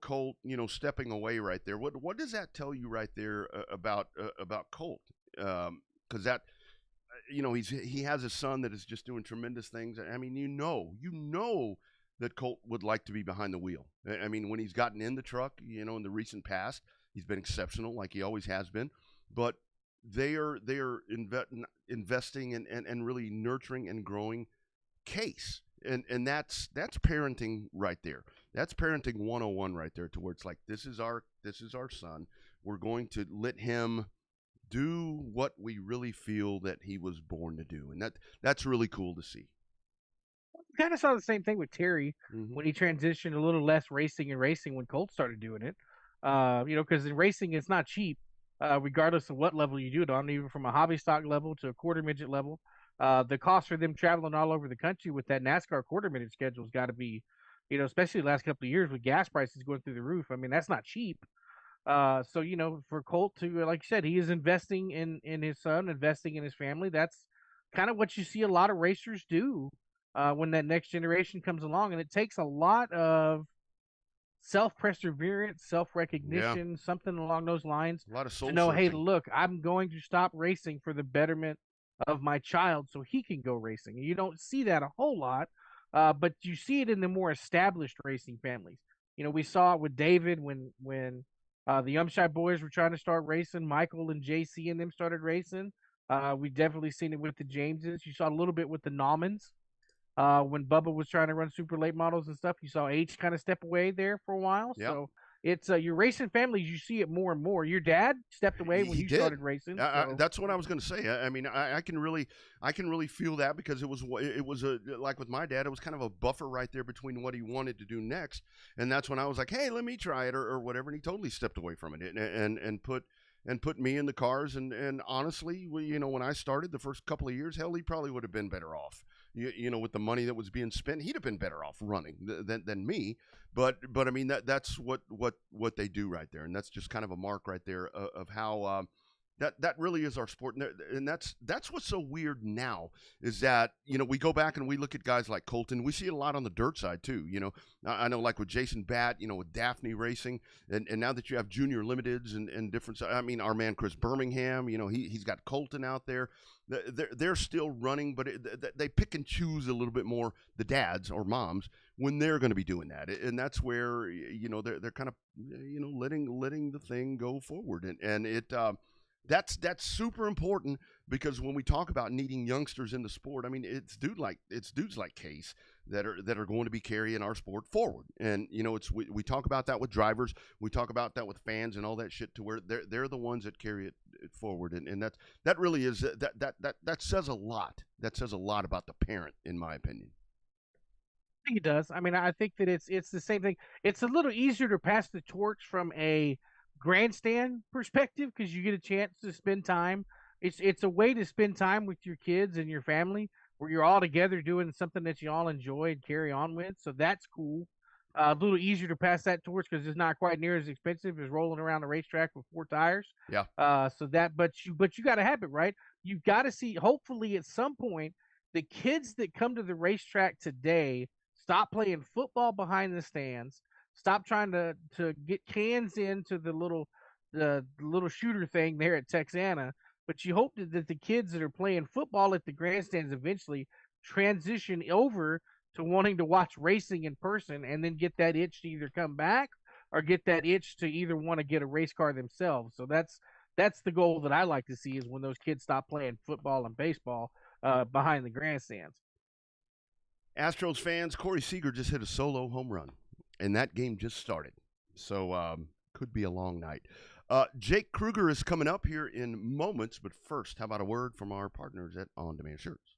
Colt, stepping away right there. What does that tell you right there about Colt? Because that he has a son that is just doing tremendous things. I mean, that Colt would like to be behind the wheel. I mean, when he's gotten in the truck, in the recent past, he's been exceptional, like he always has been. But they are investing and really nurturing and growing Case, and that's parenting right there. That's parenting 101 right there, to where it's like this is our son. We're going to let him do what we really feel that he was born to do, and that's really cool to see.
Kind of saw the same thing with Terry
Hmm.
when he transitioned a little less racing and racing when Colt started doing it. Because in racing it's not cheap, regardless of what level you do it on, even from a hobby stock level to a quarter midget level. The cost for them traveling all over the country with that NASCAR quarter midget schedule has got to be, especially the last couple of years with gas prices going through the roof. I mean, that's not cheap. So for Colt to, like you said, he is investing in his son, investing in his family. kind of what you see a lot of racers do when that next generation comes along, and it takes a lot of self-perseverance,
Yeah,
self-recognition, something along those lines,
a lot of
to
soul
know, hey,
searching.
look, I'm going to stop racing for the betterment of my child so he can go racing. And you don't see that a whole lot, but you see it in the more established racing families. We saw it with David when the Umshire boys were trying to start racing. Michael and JC and them started racing. We definitely seen it with the Jameses. You saw a little bit with the Naumanns. When Bubba was trying to run super late models and stuff, you saw H kind of step away there for a while.
Yep.
So it's your racing families, you see it more and more. Your dad stepped away when
He
you
did.
started racing. So
That's what I was going to say. I mean, I can really feel that because it was like with my dad, it was kind of a buffer right there between what he wanted to do next, and that's when I was like, hey, let me try it or whatever, and he totally stepped away from it and put me in the cars. And honestly, when I started the first couple of years, hell, he probably would have been better off. With the money that was being spent, he'd have been better off running than me. But I mean that's what they do right there, and that's just kind of a mark right there of how that really is our sport, and that's what's so weird now is that we go back and we look at guys like Colton. We see it a lot on the dirt side too. I know like with Jason Batt, with Daphne Racing, and now that you have junior limiteds and different. I mean, our man Chris Birmingham, he's got Colton out there. They're still running, but they pick and choose a little bit more, the dads or moms, when they're going to be doing that, and that's where they're kind of letting the thing go forward, and it. That's super important because when we talk about needing youngsters in the sport, I mean it's dudes like Case that are going to be carrying our sport forward, and we talk about that with drivers, we talk about that with fans and all that shit to where they're the ones that carry it forward, and that really is that says a lot. That says a lot about the parent, in my opinion.
I think it does. I mean, I think that it's the same thing. It's a little easier to pass the torch from a grandstand perspective because you get a chance to spend time. It's a way to spend time with your kids and your family where you're all together doing something that you all enjoy and carry on with. So that's cool. A little easier to pass that torch because it's not quite near as expensive as rolling around the racetrack with 4 tires.
Yeah.
But you got to have it right. You've got to see. Hopefully, at some point, the kids that come to the racetrack today stop playing football behind the stands. Stop trying to get cans into the little shooter thing there at Texana. But you hope that the kids that are playing football at the grandstands eventually transition over to wanting to watch racing in person and then get that itch to either come back or get that itch to either want to get a race car themselves. So that's the goal that I like to see is when those kids stop playing football and baseball behind the grandstands.
Astros fans, Corey Seager just hit a solo home run, and that game just started. So could be a long night. Jake Kruger is coming up here in moments, but first, how about a word from our partners at On Demand Shirts?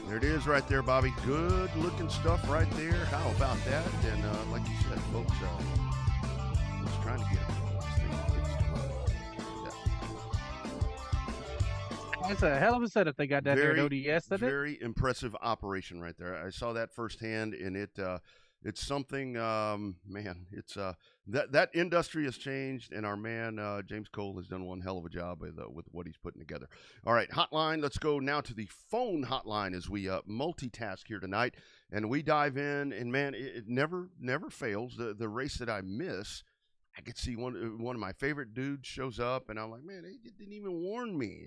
There it is right there, Bobby. Good looking stuff right there. How about that? And like you said, folks, I was trying to get it.
That's a hell of a setup they got down there at ODS.
Very impressive operation right there. I saw that firsthand, and it's something, man. It's that industry has changed, and our man James Cole has done one hell of a job with what he's putting together. All right, hotline. Let's go now to the phone hotline as we multitask here tonight, and we dive in. And man, it never fails. The race that I miss, I could see one of my favorite dudes shows up, and I'm like, man, he didn't even warn me,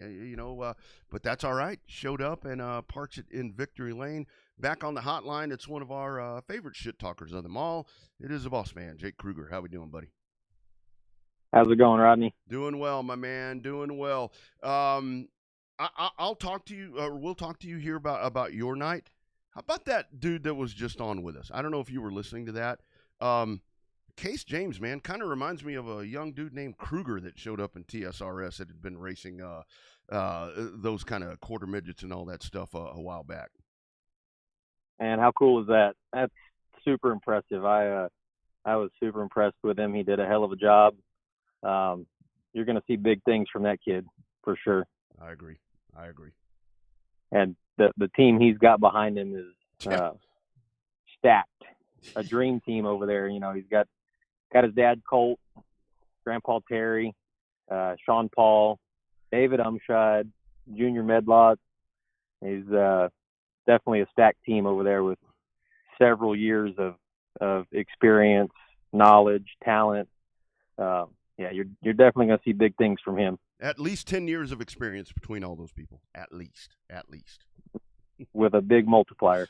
but that's all right. Showed up and parks it in Victory Lane. Back on the hotline, it's one of our favorite shit talkers of them all. It is the boss man, Jake Kruger. How we doing, buddy?
How's it going, Rodney?
Doing well, my man. Doing well. I'll talk to you, or we'll talk to you here about your night. How about that dude that was just on with us? I don't know if you were listening to that. Case James, man, kind of reminds me of a young dude named Kruger that showed up in TSRS that had been racing those kind of quarter midgets and all that stuff a while back.
And how cool is that? That's super impressive. I was super impressed with him. He did a hell of a job. You're going to see big things from that kid for sure.
I agree.
And the team he's got behind him is stacked. A dream team over there. You know, he's got his dad Colt, Grandpa Terry, Sean Paul, David Umshad, Junior Medlock. He's definitely a stacked team over there with several years of experience, knowledge, talent. Yeah, you're definitely going to see big things from him.
At least 10 years of experience between all those people. At least.
With a big multiplier.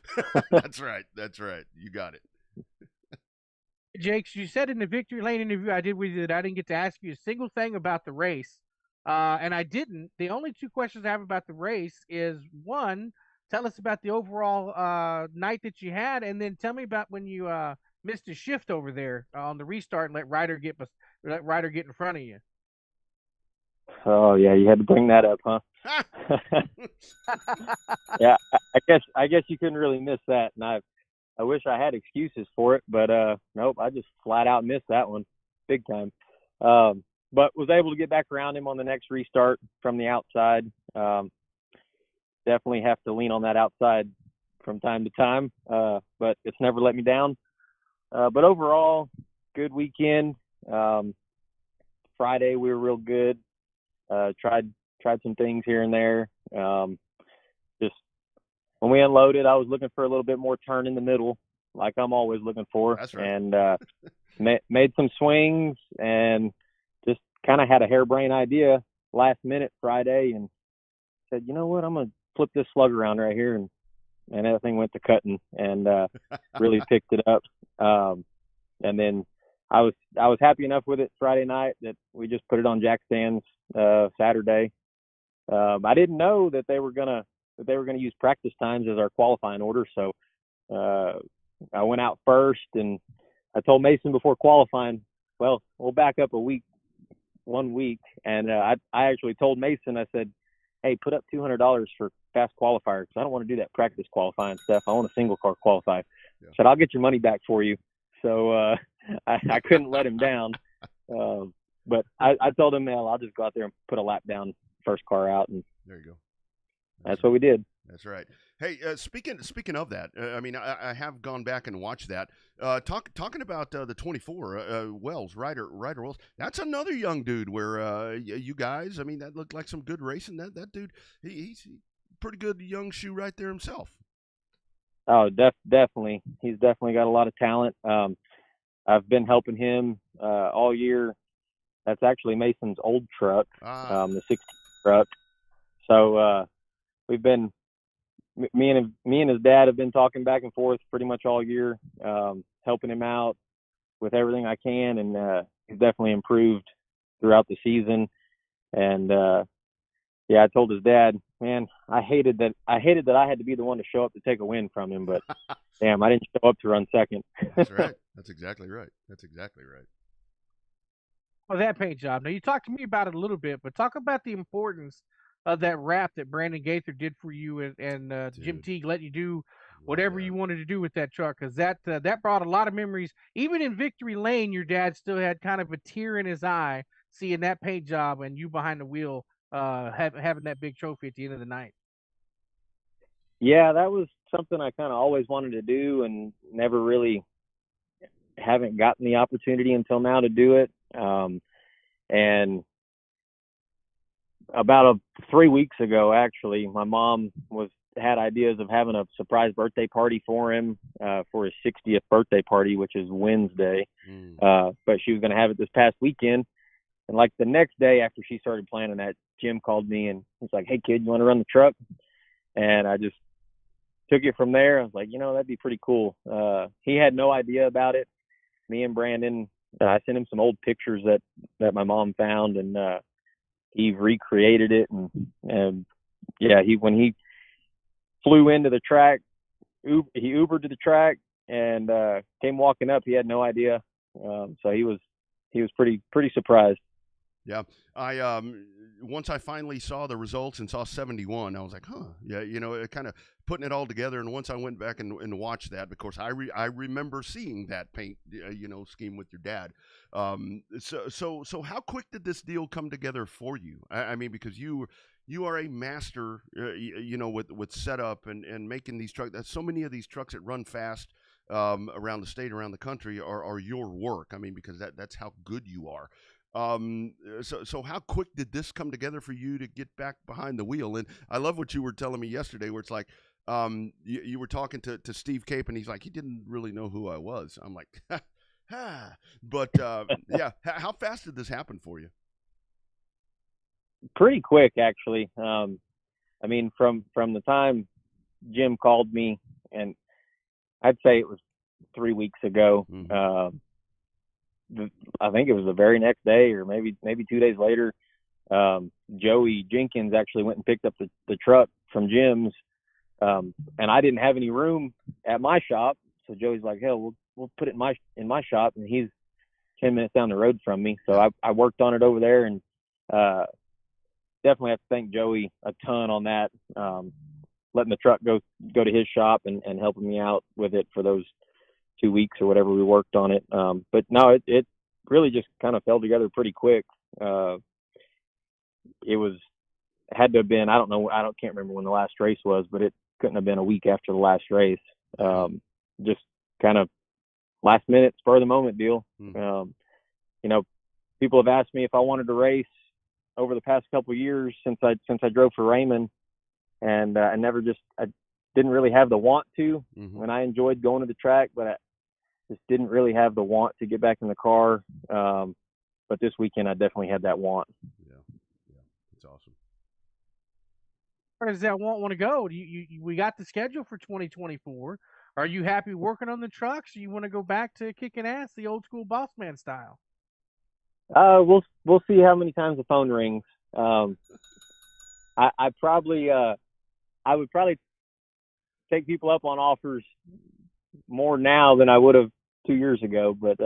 That's right. You got it.
Jakes, you said in the Victory Lane interview I did with you that I didn't get to ask you a single thing about the race. And I didn't. The only two questions I have about the race is, one, tell us about the overall night that you had, and then tell me about when you missed a shift over there on the restart and let Ryder get in front of you.
Oh yeah, you had to bring that up, huh? Yeah, I guess you couldn't really miss that, and I wish I had excuses for it, but nope, I just flat out missed that one, big time. But was able to get back around him on the next restart from the outside. Definitely have to lean on that outside from time to time, but it's never let me down. But overall, good weekend. Friday we were real good. Tried some things here and there. Just when we unloaded, I was looking for a little bit more turn in the middle, like I'm always looking for.
That's right.
And made some swings and just kind of had a harebrained idea last minute Friday and said, you know what, I'm gonna flip this slug around right here, and that thing went to cutting and really picked it up. And then I was happy enough with it Friday night that we just put it on jack stands Saturday. I didn't know that they were gonna use practice times as our qualifying order, so I went out first, and I told Mason before qualifying, well, we'll back up 1 week, and I actually told Mason, I said, hey, put up $200 for fast qualifier because I don't want to do that practice qualifying stuff. I want a single car qualify. Yeah. Said, I'll get your money back for you. So I couldn't let him down. But I told him, man, I'll just go out there and put a lap down first car out. And
there you go.
That's what we did.
That's right. Hey, speaking of that, I mean, I have gone back and watched that. Talking about the 24 Wells, Ryder Wells. That's another young dude. Where you guys, I mean, that looked like some good racing. That dude, he's pretty good young shoe right there himself.
Oh, definitely. He's definitely got a lot of talent. I've been helping him all year. That's actually Mason's old truck, the 60 truck. So we've been. Me and his dad have been talking back and forth pretty much all year, helping him out with everything I can, and he's definitely improved throughout the season. And yeah, I told his dad, man, I hated that I had to be the one to show up to take a win from him, but damn, I didn't show up to run second.
That's right. That's exactly right.
Well, that paint job. Now, you talked to me about it a little bit, but talk about the importance of that wrap that Brandon Gaither did for you, and Jim Teague let you do whatever you wanted to do with that truck, because that brought a lot of memories. Even in Victory Lane, your dad still had kind of a tear in his eye seeing that paint job and you behind the wheel having that big trophy at the end of the night.
Yeah, that was something I kind of always wanted to do and never really haven't gotten the opportunity until now to do it. And about 3 weeks ago, actually, my mom had ideas of having a surprise birthday party for him for his 60th birthday party, which is Wednesday. But she was going to have it this past weekend. And like the next day after she started planning that, Jim called me and he's like, hey, kid, you want to run the truck? And I just took it from there. I was like, that'd be pretty cool. He had no idea about it. Me and Brandon, I sent him some old pictures that my mom found, and he recreated it, and yeah, when he flew into the track, he Ubered to the track and came walking up. He had no idea So he was pretty surprised.
Yeah, I once I finally saw the results and saw 71, I was like, huh, yeah, it kind of putting it all together. And once I went back and watched that, of course, I remember seeing that paint, scheme with your dad. So how quick did this deal come together for you? I mean, because you are a master, with setup and making these trucks. So many of these trucks that run fast around the state, around the country, are your work. I mean, because that's how good you are. So how quick did this come together for you to get back behind the wheel? And I love what you were telling me yesterday, where it's like, you were talking to Steve Cape, and he's like, he didn't really know who I was. I'm like, but yeah, how fast did this happen for you?
Pretty quick, actually. I mean, from the time Jim called me, and I'd say it was 3 weeks ago.
Mm-hmm.
I think it was the very next day, or maybe 2 days later. Joey Jenkins actually went and picked up the truck from Jim's, and I didn't have any room at my shop, so Joey's like, "Hell, we'll put it in my shop," and he's 10 minutes down the road from me. So I worked on it over there, and definitely have to thank Joey a ton on that, letting the truck go to his shop and helping me out with it for those 2 weeks or whatever we worked on it. But no, it really just kind of fell together pretty quick. It had to have been, can't remember when the last race was, but it couldn't have been a week after the last race. Just kind of last minute, spur of the moment deal. People have asked me if I wanted to race over the past couple of years since I drove for Raymond, and I didn't really have the want to.
Mm-hmm.
When I enjoyed going to the track, but I just didn't really have the want to get back in the car. But this weekend I definitely had that want.
Yeah, that's awesome.
Where does that want to go? We got the schedule for 2024. Are you happy working on the trucks, or you want to go back to kicking ass the old school boss man style?
We'll see how many times the phone rings. I would probably take people up on offers more now than I would have 2 years ago, but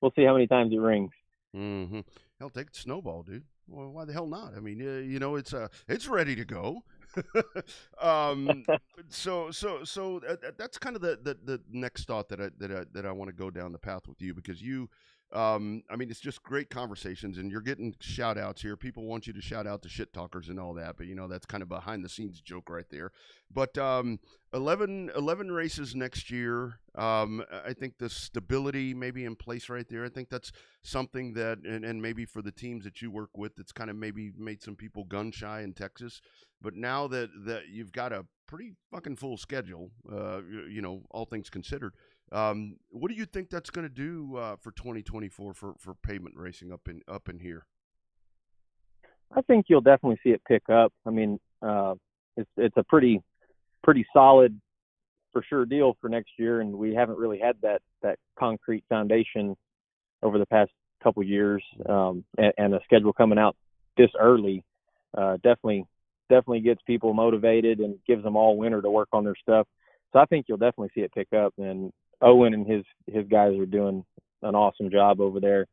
we'll see how many times it rings.
Mm-hmm. Hell, take it snowball, dude. Well, why the hell not? I mean, it's ready to go. So that's kind of the next thought that I want to go down the path with you, because you, I mean, it's just great conversations, and you're getting shout outs here. People want you to shout out to shit talkers and all that, but that's kind of behind the scenes joke right there. But 11 races next year. I think the stability may be in place right there. I think that's something that, and maybe for the teams that you work with, it's kind of maybe made some people gun shy in Texas. But now that you've got a pretty fucking full schedule, all things considered, what do you think that's going to do for 2024 for pavement racing up in here?
I think you'll definitely see it pick up. I mean, it's a pretty solid, for sure, deal for next year, and we haven't really had that concrete foundation over the past couple years, and a schedule coming out this early definitely gets people motivated and gives them all winter to work on their stuff. So I think you'll definitely see it pick up, and Owen and his guys are doing an awesome job over there,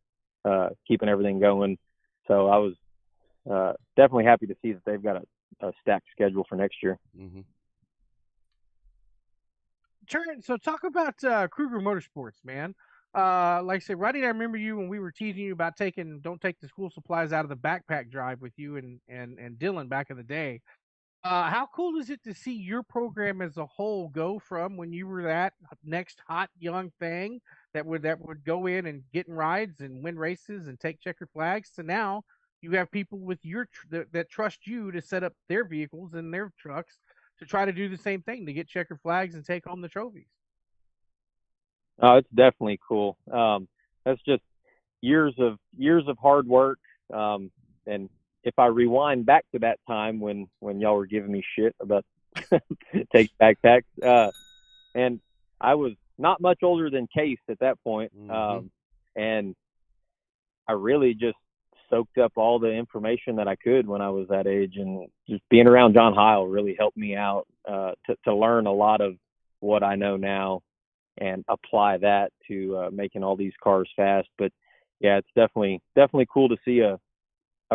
keeping everything going. So I was definitely happy to see that they've got a stacked schedule for next year.
Mm-hmm.
So talk about Kruger Motorsports, man. Like I said, Roddy, I remember you when we were teasing you about don't take the school supplies out of the backpack drive with you and Dylan back in the day. How cool is it to see your program as a whole go from when you were that next hot young thing that would go in and get in rides and win races and take checkered flags, to now you have people with that trust you to set up their vehicles and their trucks to try to do the same thing, to get checkered flags and take home the trophies?
Oh, it's definitely cool. That's just years of hard work. And if I rewind back to that time when y'all were giving me shit about take backpacks, and I was not much older than Case at that point.
Mm-hmm.
And I really just soaked up all the information that I could when I was that age, and just being around John Heil really helped me out to learn a lot of what I know now. and apply that to making all these cars fast. But yeah, it's definitely cool to see a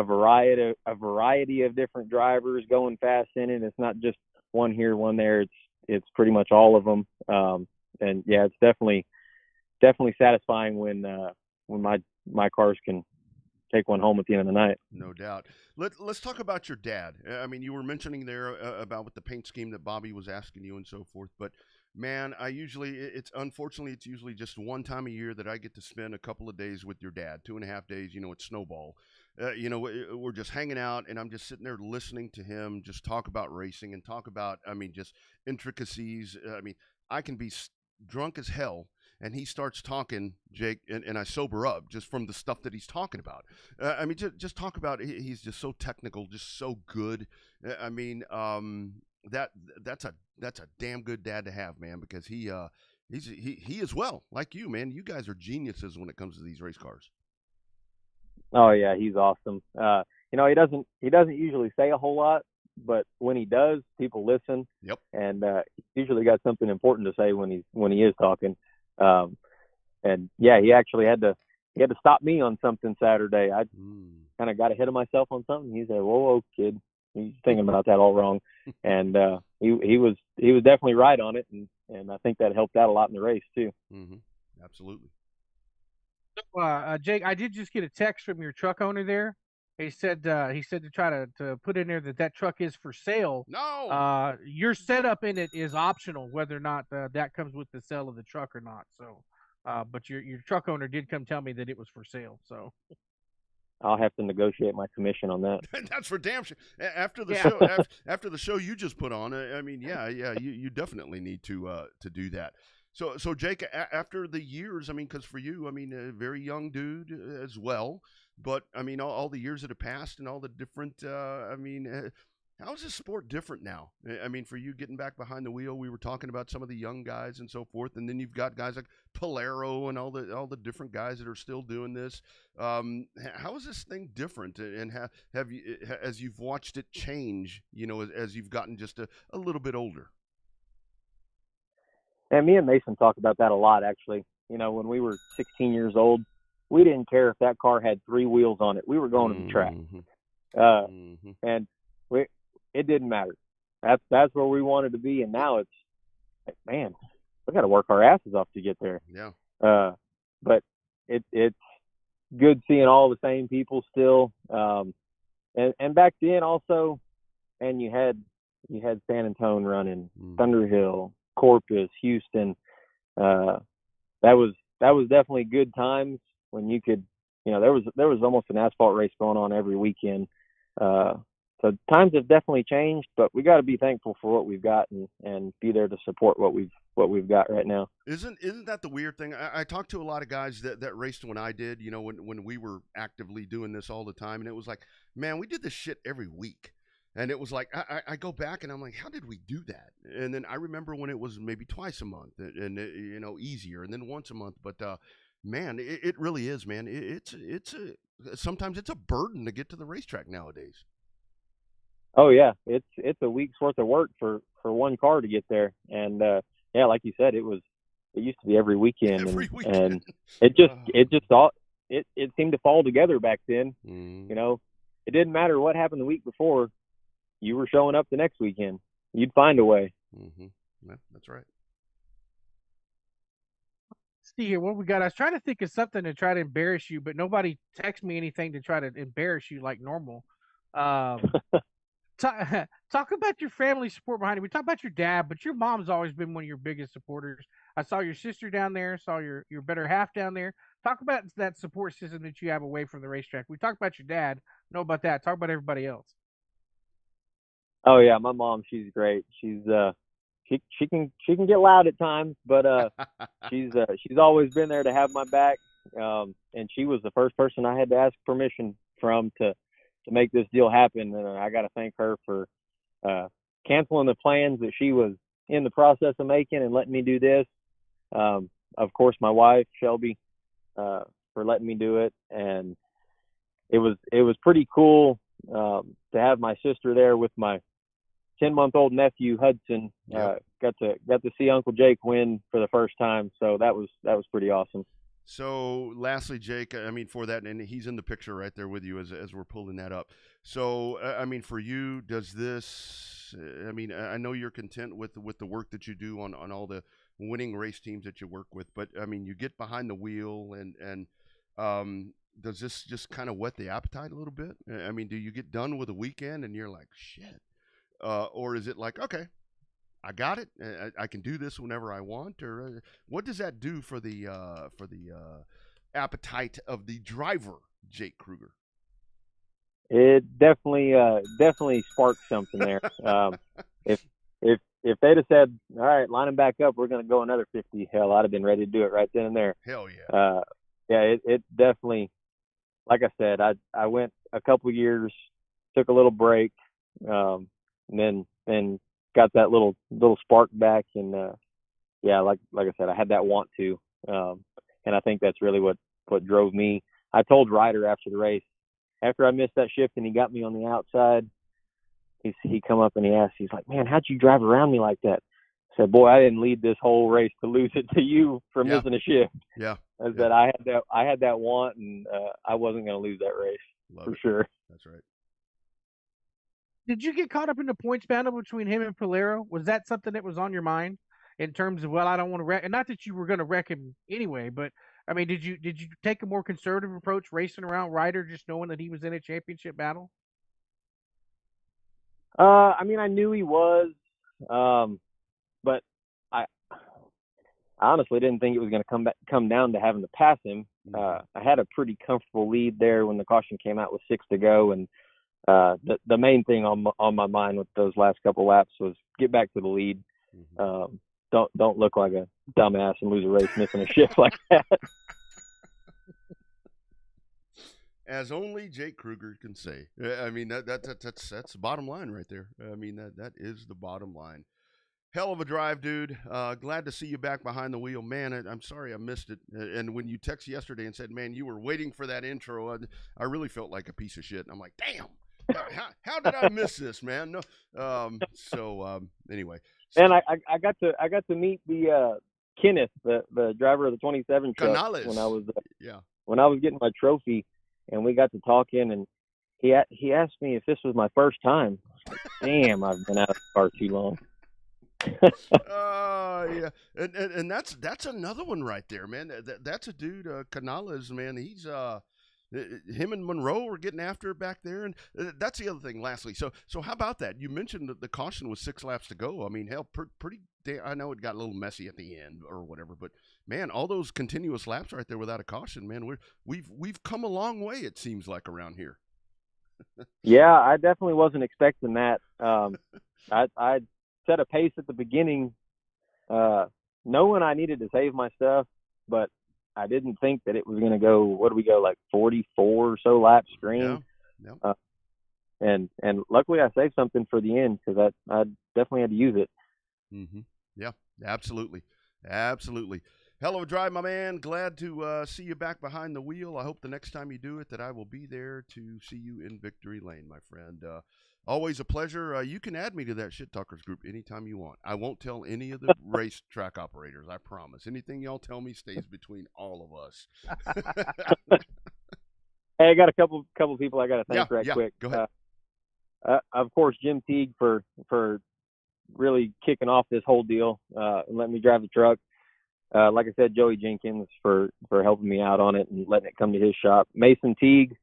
variety of different drivers going fast in it. It's not just one here, one there. It's pretty much all of them. And yeah, it's definitely satisfying when my cars can take one home at the end of the night.
No doubt. Let's talk about your dad. I mean, you were mentioning there about with the paint scheme that Bobby was asking you and so forth. But man, unfortunately it's usually just one time a year that I get to spend a couple of days with your dad, 2.5 days. You know, it's Snowball. We're just hanging out, and I'm just sitting there listening to him just talk about racing and talk about, I mean, just intricacies. I mean, I can be drunk as hell, and he starts talking, Jake, and I sober up just from the stuff that he's talking about. I mean, just talk about, he's just so technical, just so good. I mean, that's a damn good dad to have, man, because he as well, like you, man. You guys are geniuses when it comes to these race cars.
Oh yeah, he's awesome. He doesn't usually say a whole lot, but when he does, people listen.
Yep.
And he's usually got something important to say when he is talking. And yeah, he actually had to stop me on something Saturday. I kind of got ahead of myself on something. He said, "Whoa, kid, you're thinking about that all wrong." And he was definitely right on it, and I think that helped out a lot in the race too.
Mm-hmm. Absolutely.
Jake, I did just get a text from your truck owner there. He said to try to put in there that truck is for sale.
No.
Your setup in it is optional, whether or not that comes with the sale of the truck or not. So, but your truck owner did come tell me that it was for sale. So
I'll have to negotiate my commission on that.
That's for damn sure. After the
Yeah.
show, after the show you just put on, I mean, yeah, you definitely need to do that. So Jake, after the years, I mean, because for you, I mean, a very young dude as well, but I mean, all the years that have passed and all the different, how is this sport different now? I mean, for you getting back behind the wheel, we were talking about some of the young guys and so forth, and then you've got guys like Polero and all the different guys that are still doing this. How is this thing different? And have you, as you've watched it change, as you've gotten just a little bit older?
And me and Mason talk about that a lot, actually. When we were 16 years old, we didn't care if that car had 3 wheels on it. We were going to the track. And it didn't matter. That's where we wanted to be. And now it's like, man, we got to work our asses off to get there.
Yeah.
But it's good seeing all the same people still. And back then also, and you had San Antonio running, Thunderhill, Corpus, Houston. That was definitely good times when you could, there was almost an asphalt race going on every weekend. So times have definitely changed, but we got to be thankful for what we've got and be there to support what we've got right now.
Isn't that the weird thing? I talked to a lot of guys that raced when I did, when we were actively doing this all the time, and it was like, man, we did this shit every week. And it was like, I go back and I'm like, how did we do that? And then I remember when it was maybe twice a month and easier, and then once a month. But man, it really is, man. Sometimes it's a burden to get to the racetrack nowadays.
Oh yeah, it's a week's worth of work for one car to get there. And yeah, like you said, it used to be every weekend.
Every weekend.
And it seemed to fall together back then. It didn't matter what happened the week before. You were showing up the next weekend. You'd find a way.
Yeah, that's right.
See here, what we got? I was trying to think of something to try to embarrass you, but nobody texted me anything to try to embarrass you like normal. Talk about your family support behind you. We talk about your dad, but your mom's always been one of your biggest supporters. I saw your sister down there, saw your better half down there. Talk about that support system that you have away from the racetrack. We talked about your dad. Know about that. Talk about everybody else.
Oh yeah, my mom, she's great. She's she can get loud at times, but she's always been there to have my back. And she was the first person I had to ask permission from to make this deal happen. And I got to thank her for canceling the plans that she was in the process of making and letting me do this. Of course, my wife Shelby for letting me do it, and it was pretty cool to have my sister there with my 10-month-old nephew Hudson got to see Uncle Jake win for the first time, so that was pretty awesome.
So, lastly, Jake, I mean, for that, and he's in the picture right there with you as we're pulling that up. So, I mean, for you, does this? I mean, I know you're content with the work that you do on all the winning race teams that you work with, but I mean, you get behind the wheel, and does this just kind of whet the appetite a little bit? I mean, do you get done with a weekend and you're like, shit, or is it like, okay, I got it, I can do this whenever I want, or what does that do for the appetite of the driver, Jake Kruger?
It definitely sparked something there. If they'd have said, all right, line them back up, we're going to go another 50, hell, I'd have been ready to do it right then and there.
Hell yeah.
It definitely, like I said, I went a couple years, took a little break, and then got that little spark back. And, like I said, I had that want to, and I think that's really what drove me. I told Ryder after the race, after I missed that shift and he got me on the outside, he come up and he asked, he's like, man, how'd you drive around me like that? I said, boy, I didn't lead this whole race to lose it to you for missing a shift.
Yeah.
I said, I had that want, and I wasn't going to lose that race.
Love
for
it.
sure.
That's right.
Did you get caught up in the points battle between him and Polero? Was that something that was on your mind in terms of, well, I don't want to wreck, and not that you were going to wreck him anyway, but I mean, did you take a more conservative approach racing around Ryder, just knowing that he was in a championship battle?
I mean, I knew he was, but I honestly didn't think it was going to come down to having to pass him. I had a pretty comfortable lead there when the caution came out with 6 to go, and the main thing on my mind with those last couple laps was get back to the lead. Don't look like a dumbass and lose a race missing a shift like that.
As only Jake Kruger can say. I mean, that's the bottom line right there. I mean, that is the bottom line. Hell of a drive, dude. Glad to see you back behind the wheel. Man, I'm sorry I missed it. And when you texted yesterday and said, man, you were waiting for that intro, I really felt like a piece of shit. And I'm like, damn, how did I miss this, man? No. Anyway.
And I got to meet the Kenneth, the driver of the 27 truck,
Canales.
when I was getting my trophy. And we got to talking, and he asked me if this was my first time. I was like, damn, I've been out of the car too long.
Yeah, and that's another one right there, man. That's a dude, Canales, man. He's him and Monroe were getting after it back there, and that's the other thing. Lastly, so how about that? You mentioned that the caution was 6 laps to go. I mean, hell, pretty. I know it got a little messy at the end or whatever, but man, all those continuous laps right there without a caution, man, we've come a long way. It seems like around here.
Yeah, I definitely wasn't expecting that. I set a pace at the beginning, knowing I needed to save my stuff, but I didn't think that it was going to go. What do we go, like 44 or so laps green?
Yeah.
And luckily I saved something for the end because I definitely had to use it.
Mm-hmm. Yeah, absolutely. Hell of a drive, my man. Glad to see you back behind the wheel. I hope the next time you do it that I will be there to see you in victory lane, my friend. Always a pleasure. You can add me to that Shit Talkers group anytime you want. I won't tell any of the race track operators, I promise. Anything y'all tell me stays between all of us.
Hey, I got a couple people I got to thank quick.
Go ahead.
Of course, Jim Teague for really kicking off this whole deal and letting me drive the truck. Like I said, Joey Jenkins for helping me out on it and letting it come to his shop. Mason Teague,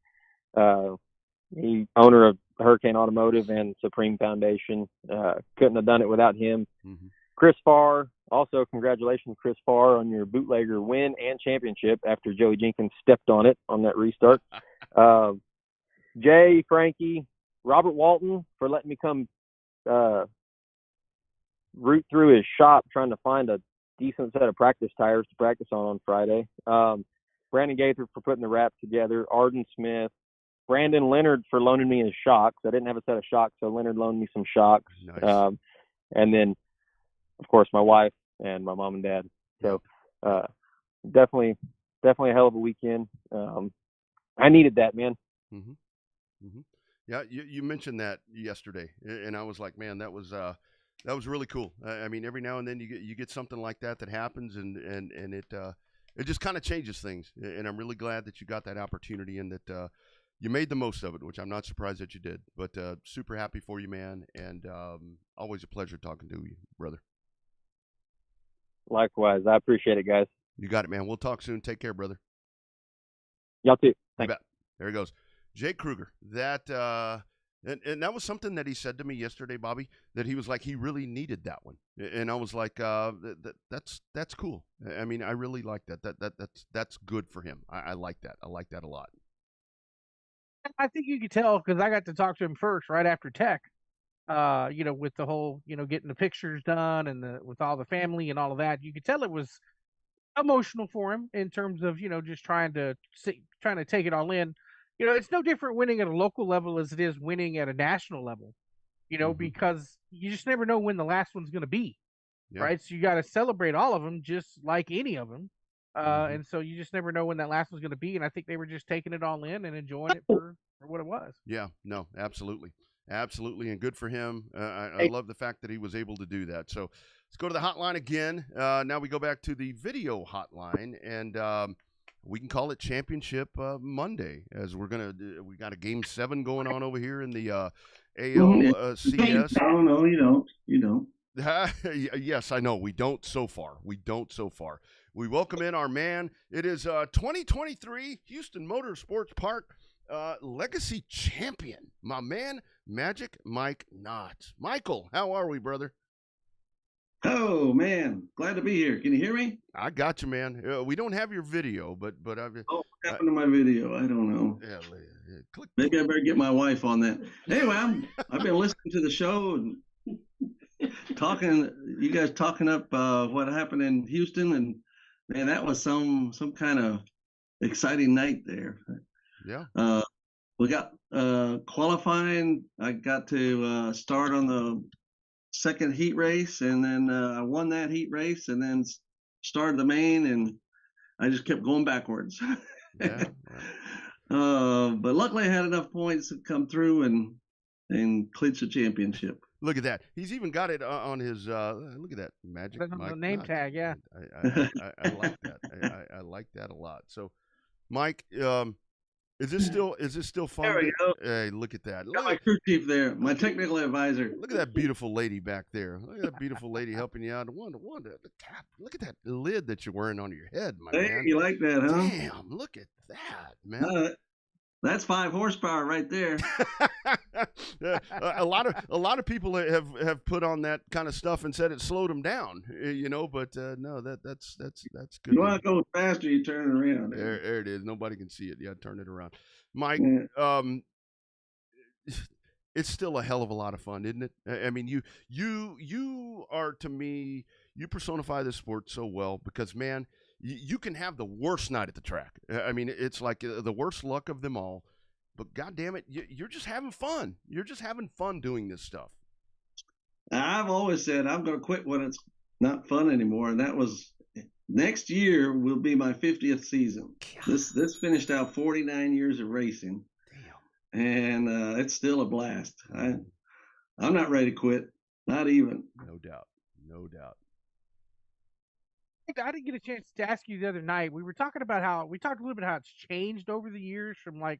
he owner of Hurricane Automotive and Supreme Foundation. Couldn't have done it without him.
Mm-hmm.
Chris Farr, also congratulations, Chris Farr, on your bootlegger win and championship after Joey Jenkins stepped on it on that restart. Jay, Frankie, Robert Walton for letting me come root through his shop trying to find a decent set of practice tires to practice on Friday. Brandon Gaither for putting the wrap together. Arden Smith. Brandon Leonard for loaning me his shocks. I didn't have a set of shocks, so Leonard loaned me some shocks.
Nice.
And then, of course, my wife and my mom and dad. So definitely a hell of a weekend. I needed that, man.
Mm-hmm. Mm-hmm. Yeah, you mentioned that yesterday, and I was like, man, that was really cool. I mean, every now and then you get something like that happens, and it just kind of changes things. And I'm really glad that you got that opportunity and that you made the most of it, which I'm not surprised that you did. But super happy for you, man, and always a pleasure talking to you, brother.
Likewise, I appreciate it, guys.
You got it, man. We'll talk soon. Take care, brother.
Y'all too.
You
Thanks.
bet. There he goes. Jake Kruger. That and that was something that he said to me yesterday, Bobby, that he was like he really needed that one. And I was like, that's cool. I mean, I really like that. That's good for him. I like that. I like that a lot.
I think you could tell because I got to talk to him first right after Tech. With the whole, getting the pictures done and with all the family and all of that, you could tell it was emotional for him in terms of, just trying to take it all in. It's no different winning at a local level as it is winning at a national level, because you just never know when the last one's going to be, right? So you got to celebrate all of them just like any of them. And so you just never know when that last one's going to be. And I think they were just taking it all in and enjoying it for what it was.
Yeah, no, absolutely. Absolutely, and good for him. I love the fact that he was able to do that. So let's go to the hotline again. Now we go back to the video hotline, and we can call it Championship Monday, as we got a Game 7 going on over here in the ALCS.
No, you don't.
Yes, I know. We don't so far. We welcome in our man. It is 2023 Houston Motorsports Park Legacy Champion, my man, Magic Mike Knott. Michael, how are we, brother?
Oh man, glad to be here. Can you hear me?
I got you, man. We don't have your video, but I've.
What happened to my video? I don't know.
Yeah, click.
Maybe I better get my wife on that. Anyway, I've been listening to the show and you guys talking up what happened in Houston, and man, that was some kind of exciting night there.
Yeah.
We got qualifying. I got to start on the second heat race, and then I won that heat race, and then started the main, and I just kept going backwards.
Yeah.
But luckily, I had enough points to come through and clinch the championship.
Look at that. He's even got it on his. Look at that, Magic Mike
name
Knott.
tag. Yeah.
I like that. I like that a lot. So, Mike, is this still fun?
There we go.
Hey, look at that.
Got my crew chief there, my technical advisor.
Look at that beautiful lady back there. Look at that beautiful lady helping you out. The cap. Look at that lid that you're wearing on your head, my man.
You like that, huh?
Damn, look at that, man.
That's 5 horsepower right there.
A lot of people have put on that kind of stuff and said it slowed them down, but no, that's good.
You want to go faster, you turn it around.
There it is. Nobody can see it. Yeah, turn it around. Mike, it's still a hell of a lot of fun, isn't it? I mean, you are, to me, you personify this sport so well because, man, you can have the worst night at the track. I mean, it's like the worst luck of them all. But God damn it, you're just having fun. You're just having fun doing this stuff.
I've always said I'm going to quit when it's not fun anymore, and that was next year will be my 50th season. This finished out 49 years of racing. Damn. And it's still a blast. I'm not ready to quit, not even.
No doubt.
I didn't get a chance to ask you the other night. We talked a little bit how it's changed over the years from like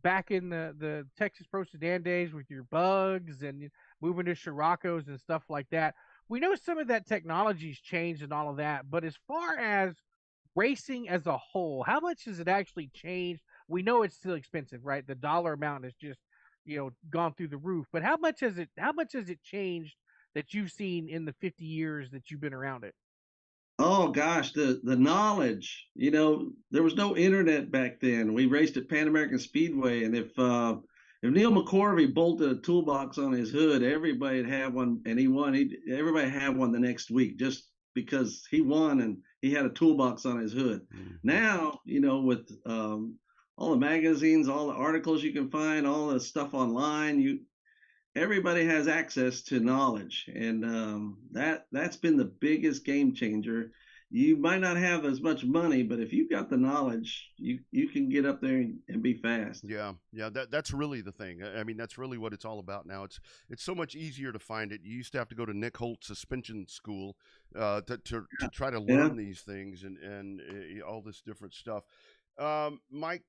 back in the Texas Pro Sedan days with your bugs and moving to Scirocco's and stuff like that. We know some of that technology's changed and all of that, but as far as racing as a whole, how much has it actually changed? We know it's still expensive, right? The dollar amount has just, gone through the roof, but how much has it changed that you've seen in the 50 years that you've been around it?
Oh gosh, the knowledge. There was no internet back then. We raced at Pan American Speedway, and if Neil McCorvey bolted a toolbox on his hood, everybody'd have one, and he won. Everybody had one the next week just because he won and he had a toolbox on his hood. Mm-hmm. Now, with all the magazines, all the articles you can find, all the stuff online, everybody has access to knowledge, and that's been the biggest game changer. you might not have as much money, but if you've got the knowledge, you can get up there and be fast.
Yeah, yeah, that's really the thing. I mean, that's really what it's all about now. It's so much easier to find it. You used to have to go to Nick Holt suspension school to try to
Yeah.
learn these things and all this different stuff. Mike,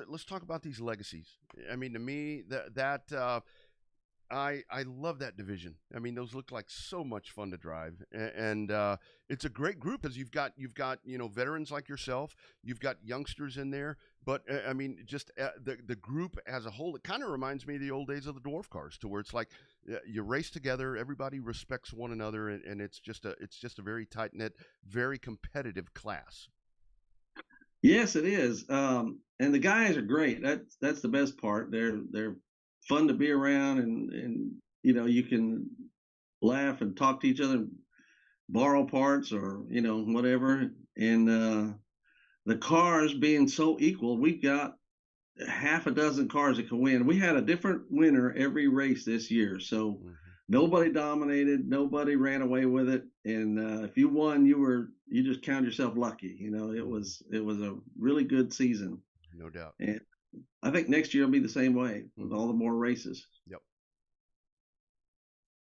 let's talk about these legacies. I mean, to me, I love that division. I mean, those look like so much fun to drive, and it's a great group because you've got veterans like yourself, you've got youngsters in there, but I mean, just the group as a whole. It kind of reminds me of the old days of the dwarf cars, to where it's like you race together, everybody respects one another, and it's just a very tight knit, very competitive class.
Yes, it is. And the guys are great. That's the best part. They're fun to be around, and you can laugh and talk to each other, borrow parts or whatever. And the cars being so equal, we've got half a dozen cars that can win. We had a different winner every race this year, so
Mm-hmm.
nobody dominated, nobody ran away with it, and if you won, you just count yourself lucky. It was a really good season,
No doubt.
and I think next year will be the same way with all the more races.
Yep.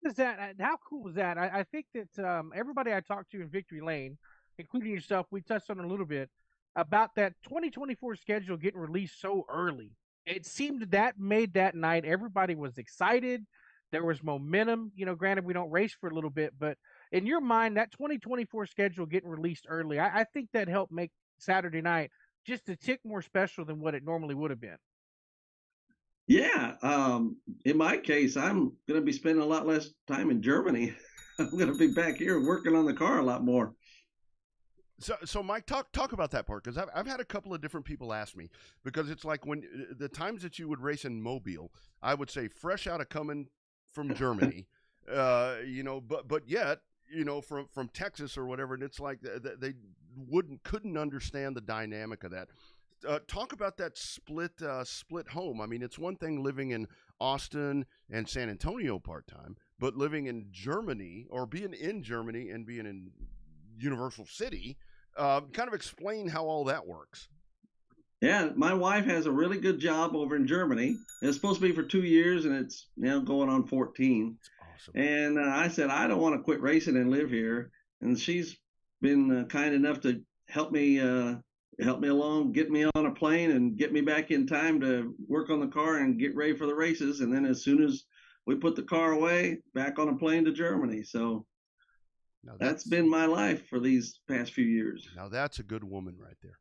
Is that how cool is that? I think that everybody I talked to in Victory Lane, including yourself, we touched on it a little bit about that 2024 schedule getting released so early. It seemed that made that night everybody was excited. There was momentum. Granted we don't race for a little bit, but in your mind, that 2024 schedule getting released early, I think that helped make Saturday night just a tick more special than what it normally would have been.
Yeah, in my case, I'm going to be spending a lot less time in Germany. I'm going to be back here working on the car a lot more.
So Mike, talk about that part, because I've had a couple of different people ask me, because it's like when the times that you would race in Mobile, I would say fresh out of coming from Germany, but yet from Texas or whatever, and it's like they couldn't understand the dynamic of that. Talk about that split home. I mean, it's one thing living in Austin and San Antonio part time, but living in Germany, or being in Germany and being in Universal City. Kind of explain how all that works.
Yeah, my wife has a really good job over in Germany. It's supposed to be for 2 years, and it's now going on 14.
That's awesome.
And I said, I don't want to quit racing and live here. And she's been kind enough to help me along, get me on a plane, and get me back in time to work on the car and get ready for the races. And then as soon as we put the car away, back on a plane to Germany. So that's been my life for these past few years.
Now that's a good woman right there.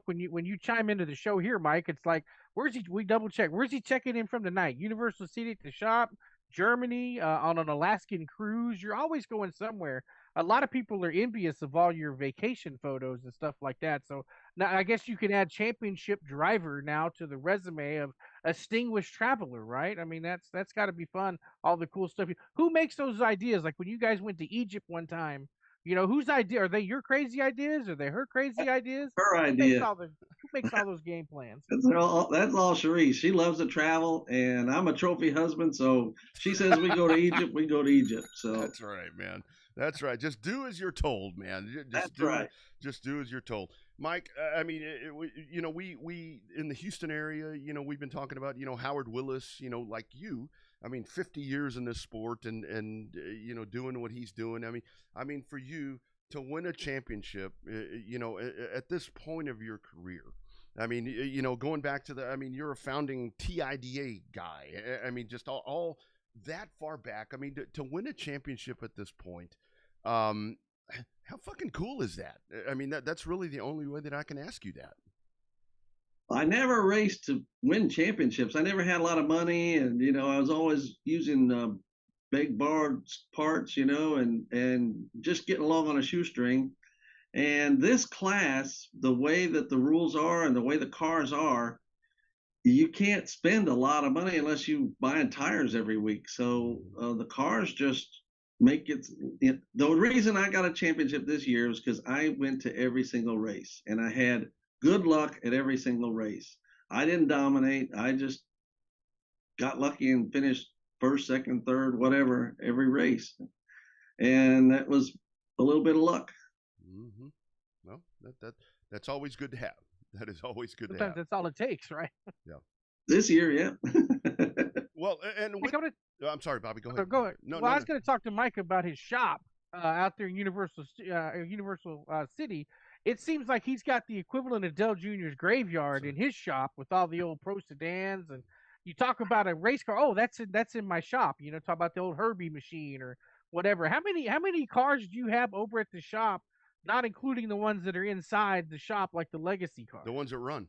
When you chime into the show here, Mike, it's like, where's he? We double check. Where's he checking in from tonight? Universal City at the shop, Germany, on an Alaskan cruise. You're always going somewhere. A lot of people are envious of all your vacation photos and stuff like that. So now I guess you can add championship driver now to the resume of distinguished traveler, right? I mean, that's got to be fun. All the cool stuff. Who makes those ideas? Like when you guys went to Egypt one time. Whose idea are they? Your crazy ideas? Are they her crazy ideas?
Her idea.
Who makes all those game plans?
That's all Cherise. She loves to travel, and I'm a trophy husband, so she says we go to Egypt, we go to Egypt. So
that's right, man. That's right. Just do as you're told, man.
That's right.
Just do as you're told, Mike. I mean, we in the Houston area, we've been talking about, Howard Willis, like you. I mean, 50 years in this sport, and doing what he's doing. I mean, for you to win a championship, at this point of your career. I mean, going back to you're a founding TIDA guy. I mean, just all that far back. I mean, to win a championship at this point, how fucking cool is that? I mean, that's really the only way that I can ask you that.
I never raced to win championships. I never had a lot of money, and I was always using big borrowed parts, and just getting along on a shoestring. And this class, the way that the rules are and the way the cars are, you can't spend a lot of money unless you buying tires every week. So the cars just make it. The reason I got a championship this year was because I went to every single race and I had good luck at every single race. I didn't dominate. I just got lucky and finished first, second, third, whatever, every race. And that was a little bit of luck.
Mm-hmm. Well, that's always good to have. That is always good
Sometimes
to have.
that's all it takes, right?
Yeah.
This year, yeah.
Well, and with,
Mike,
I'm sorry, Bobby. Go ahead.
go ahead.
No,
Well,
no,
I was
no.
going to talk to Mike about his shop out there in Universal City. It seems like he's got the equivalent of Dell Jr.'s graveyard in his shop with all the old pro sedans. And you talk about a race car. Oh, that's in my shop. You know, talk about the old Herbie machine or whatever. How many cars do you have over at the shop? Not including the ones that are inside the shop, like the legacy cars.
The ones that run.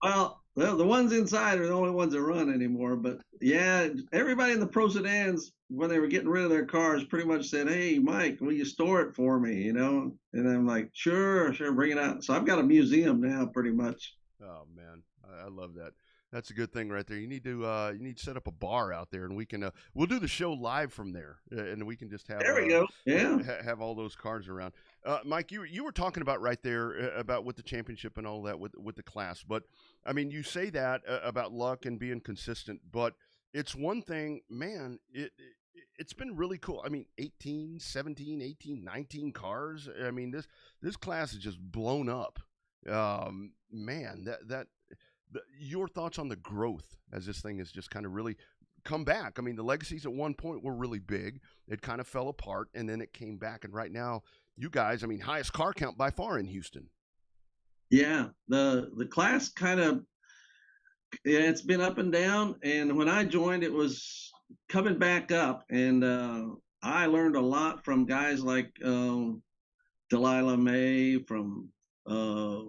Well, the ones inside are the only ones that run anymore. But yeah, everybody in the pro sedans, when they were getting rid of their cars, pretty much said, "Hey, Mike, will you store it for me?" You know, and I'm like, "Sure, bring it out." So I've got a museum now, pretty much.
Oh man, I love that. That's a good thing right there. You need to set up a bar out there, and we can we'll do the show live from there, and we can just have
There we go. Yeah.
have all those cars around. Mike, you were talking about right there about with the championship and all that with the class, but I mean, you say that about luck and being consistent, but it's one thing, man. It's been really cool. I mean, 18, 17, 18, 19 cars. I mean, this class is just blown up. Man, your thoughts on the growth as this thing has just kind of really come back. I mean, the legacies at one point were really big. It kind of fell apart, and then it came back. And right now, you guys, I mean, highest car count by far in Houston.
Yeah, the class kind of, yeah, it's been up and down. And when I joined, it was coming back up, and I learned a lot from guys like Delilah May, from uh,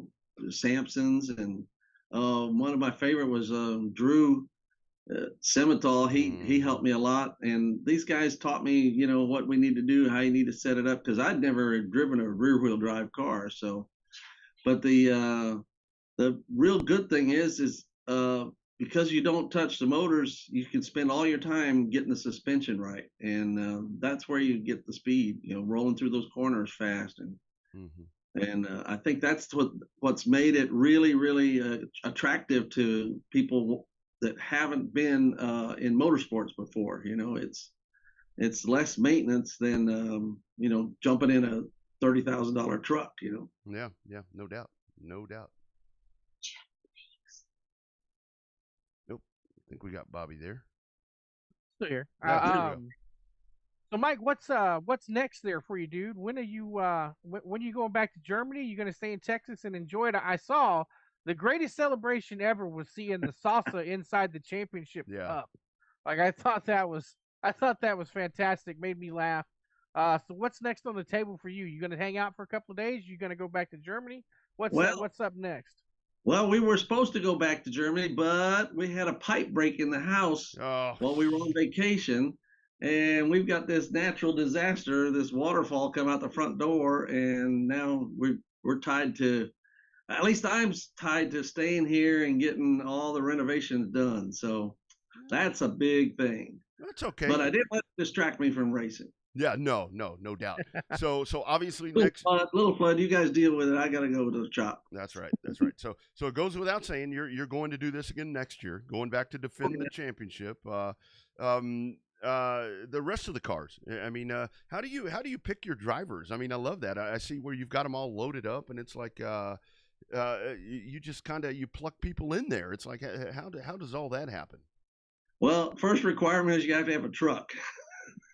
Sampsons, and one of my favorite was Drew Simmental. He helped me a lot, and these guys taught me, you know, what we need to do, how you need to set it up, because I'd never driven a rear wheel drive car. So, but the real good thing is because you don't touch the motors, you can spend all your time getting the suspension right, and that's where you get the speed. You know, rolling through those corners fast, and I think that's what's made it really, really attractive to people that haven't been in motorsports before. You know, it's less maintenance than you know, jumping in a $30,000 truck. You
know. Yeah, no doubt. Nope, I think we got Bobby there.
Still here.
Yeah,
So Mike, what's next there for you, dude? When are you when are you going back to Germany? You going to stay in Texas and enjoy it? I saw the greatest celebration ever was seeing the salsa inside the championship cup. Like I thought that was fantastic. Made me laugh. So what's next on the table for you? You going to hang out for a couple of days? You going to go back to Germany? What's up next?
Well, we were supposed to go back to Germany, but we had a pipe break in the house while we were on vacation. And we've got this natural disaster, this waterfall come out the front door, and now we're tied to, at least I'm tied to staying here and getting all the renovations done. So that's a big thing.
That's okay.
But I didn't let it distract me from racing.
Yeah, no doubt. So obviously
little flood, you guys deal with it. I got to go to the shop.
That's right. So it goes without saying you're going to do this again next year, going back to defend the championship. The rest of the cars. I mean, how do you pick your drivers? I mean, I love that. I see where you've got them all loaded up, and it's like you just kind of you pluck people in there. It's like how does all that happen?
Well, first requirement is you have to have a truck.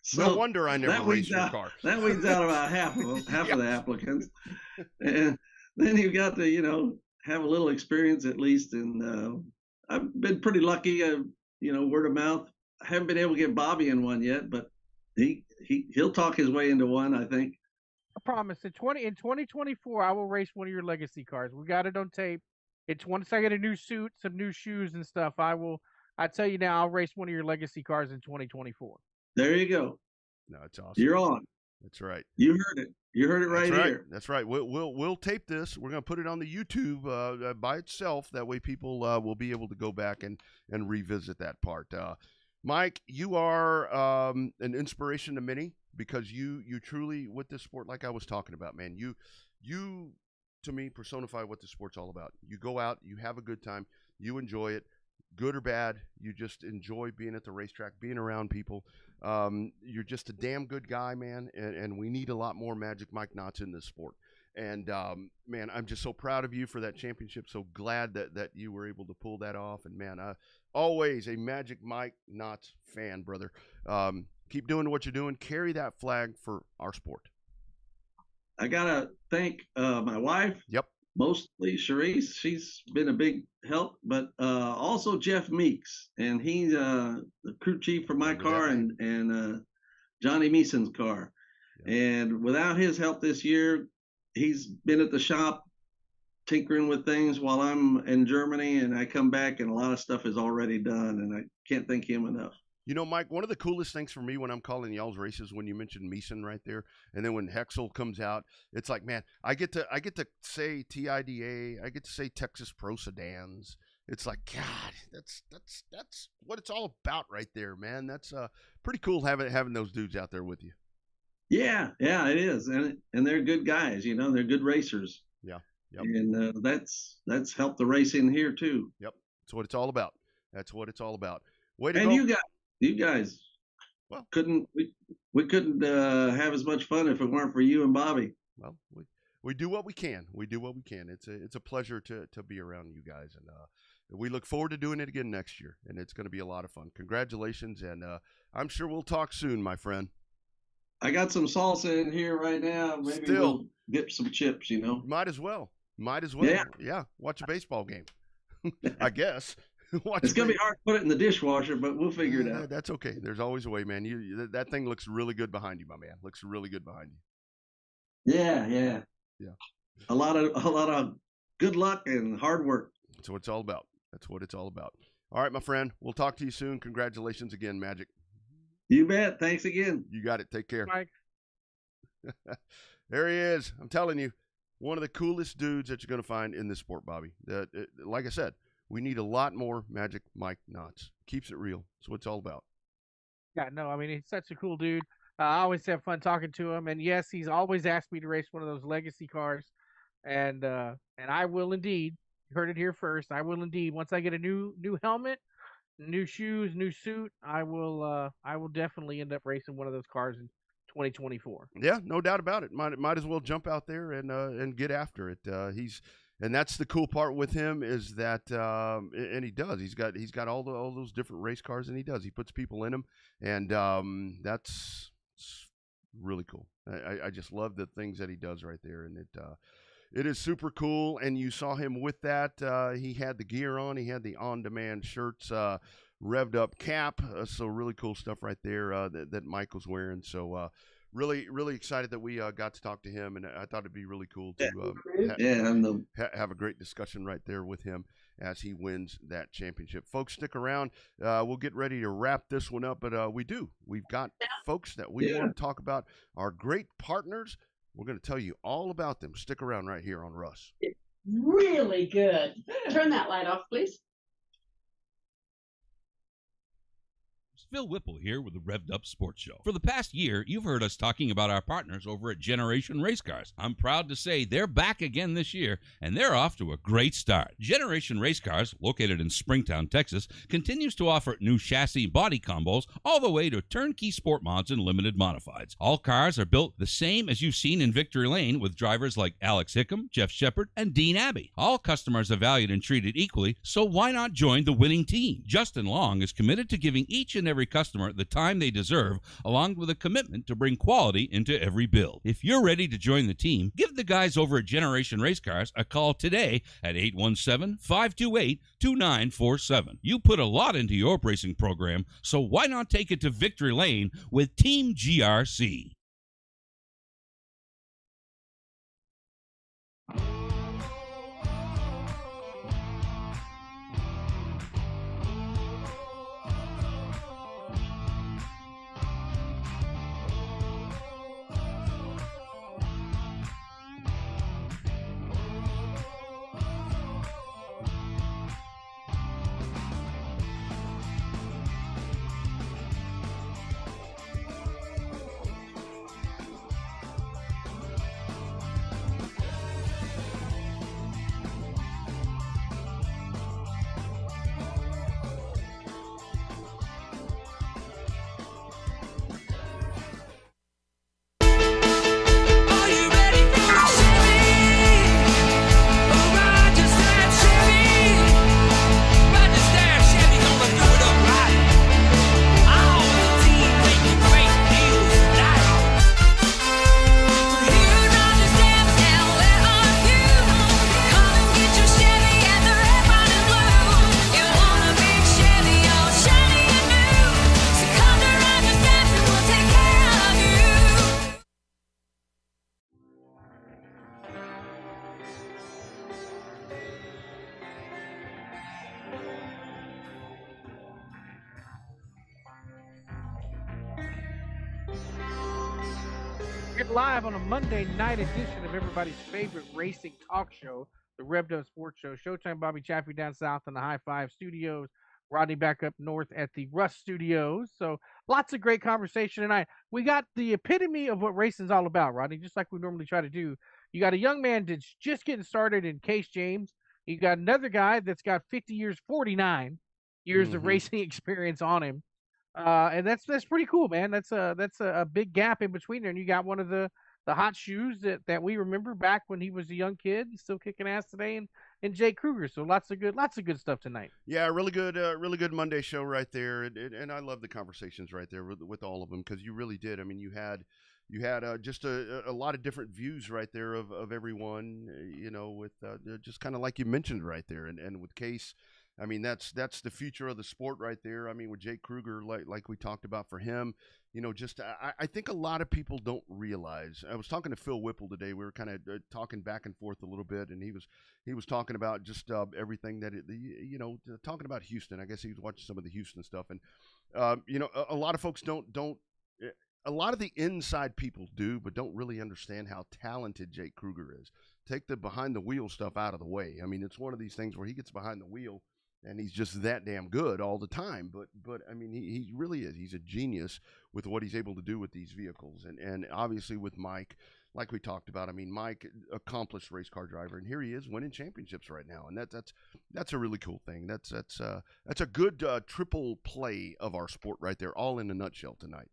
So no wonder I never raced your car.
That weeds out about half of the applicants, and then you've got to, you know, have a little experience at least. And I've been pretty lucky, you know, word of mouth. I haven't been able to get Bobby in one yet, but he'll talk his way into one, I think.
I promise. In 2024, I will race one of your legacy cars. We got it on tape. Once I get a new suit, some new shoes and stuff, I tell you now, I'll race one of your legacy cars in 2024.
There you go.
No, it's awesome.
You're on.
That's right.
You heard it. You heard it right here.
That's right. We'll tape this. We're going to put it on the YouTube by itself. That way, people will be able to go back and revisit that part. Mike, you are an inspiration to many because you truly, with this sport, like I was talking about, man, you to me personify what the sport's all about. You go out, you have a good time, you enjoy it, good or bad. You just enjoy being at the racetrack, being around people. You're just a damn good guy, man, and we need a lot more Magic Mike Knots in this sport. And, man, I'm just so proud of you for that championship. So glad that you were able to pull that off. And, man, always a Magic Mike Knots fan, brother. Keep doing what you're doing. Carry that flag for our sport.
I got to thank my wife.
Yep.
Mostly Sharice. She's been a big help, but also Jeff Meeks. And he's the crew chief for my car and Johnny Meeson's car. Yep. And without his help this year, he's been at the shop tinkering with things while I'm in Germany, and I come back and a lot of stuff is already done, and I can't thank him enough.
You know, Mike, one of the coolest things for me when I'm calling y'all's races, when you mentioned Meeson right there, and then when Hexel comes out, it's like, man, I get to say TIDA, I get to say Texas Pro Sedans. It's like, God, that's what it's all about right there, man. That's pretty cool having those dudes out there with you.
Yeah, it is, and they're good guys. You know, they're good racers.
Yeah. Yep.
And that's helped the racing here too.
Yep, that's what it's all about. Way to
and
go.
You guys, well, we couldn't have as much fun if it weren't for you and Bobby.
Well, we do what we can. It's a pleasure to be around you guys, and we look forward to doing it again next year. And it's going to be a lot of fun. Congratulations, and I'm sure we'll talk soon, my friend.
I got some salsa in here right now. Maybe we'll dip some chips. You know,
might as well. Yeah. Watch a baseball game. I guess.
It's going to be hard to put it in the dishwasher, but we'll figure it out.
That's okay. There's always a way, man. That thing looks really good behind you, my man. Looks really good behind you.
Yeah. A lot of good luck and hard work.
That's what it's all about. All right, my friend. We'll talk to you soon. Congratulations again, Magic.
You bet. Thanks again.
You got it. Take care.
Mike.
There he is. I'm telling you, one of the coolest dudes that you're going to find in this sport, Bobby. Like I said, we need a lot more Magic Mike Knots. Keeps it real. That's what it's all about.
Yeah, no, I mean, he's such a cool dude. I always have fun talking to him. And yes, he's always asked me to race one of those legacy cars. And I will indeed. You heard it here first. I will indeed. Once I get a new helmet, new shoes, new suit, I will definitely end up racing one of those cars in 2024.
Yeah, no doubt about it. Might as well jump out there and get after it. And that's the cool part with him is that, and he does. He's got all those different race cars, and he does. He puts people in them, and that's really cool. I just love the things that he does right there, and it is super cool. And you saw him with that. He had the gear on. He had the on-demand shirts, revved up cap. So really cool stuff right there that Mike was wearing. So. Really, really excited that we got to talk to him, and I thought it'd be really cool to have a great discussion right there with him as he wins that championship. Folks, stick around. We'll get ready to wrap this one up, but we've got folks that we want to talk about, our great partners. We're going to tell you all about them. Stick around right here on Russ.
Really good. Turn that light off, please.
Phil Whipple here with the Revved Up Sports Show. For the past year, you've heard us talking about our partners over at Generation Race Cars. I'm proud to say they're back again this year, and they're off to a great start. Generation Race Cars, located in Springtown, Texas, continues to offer new chassis body combos all the way to turnkey sport mods and limited modifieds. All cars are built the same as you've seen in Victory Lane with drivers like Alex Hickam, Jeff Shepard, and Dean Abbey. All customers are valued and treated equally, so why not join the winning team? Justin Long is committed to giving each and every customer the time they deserve, along with a commitment to bring quality into every build. If you're ready to join the team, give the guys over at Generation Race Cars a call today at 817-528-2947. You put a lot into your racing program, so why not take it to Victory Lane with Team GRC?
live on a Monday night edition of everybody's favorite racing talk show, the Revved Up Sports Show. Showtime Bobby Chaffee down south in the High Five Studios. Rodney back up north at the Rust Studios. So lots of great conversation tonight. We got the epitome of what racing's all about, Rodney, just like we normally try to do. You got a young man that's just getting started in Case James. You got another guy that's got 49 years of racing experience on him. And that's pretty cool, man. That's a big gap in between there. And you got one of the hot shoes that we remember back when he was a young kid. He's still kicking ass today, and Jake Kruger. So lots of good stuff tonight.
Yeah, really good Monday show right there. And I love the conversations right there with all of them, because you really did. I mean, you had just a lot of different views right there of everyone, with just kind of like you mentioned right there. And with Case, I mean, that's the future of the sport right there. I mean, with Jake Kruger, like we talked about for him, I think a lot of people don't realize. I was talking to Phil Whipple today. We were kind of talking back and forth a little bit, and he was talking about just everything that talking about Houston. I guess he was watching some of the Houston stuff, and a lot of folks don't. A lot of the inside people do, but don't really understand how talented Jake Kruger is. Take the behind the wheel stuff out of the way. I mean, it's one of these things where he gets behind the wheel and he's just that damn good all the time. But I mean, he really is. He's a genius with what he's able to do with these vehicles. And obviously with Mike, like we talked about, I mean, Mike, accomplished race car driver, and here he is winning championships right now. And that's a really cool thing. That's a good triple play of our sport right there, all in a nutshell tonight.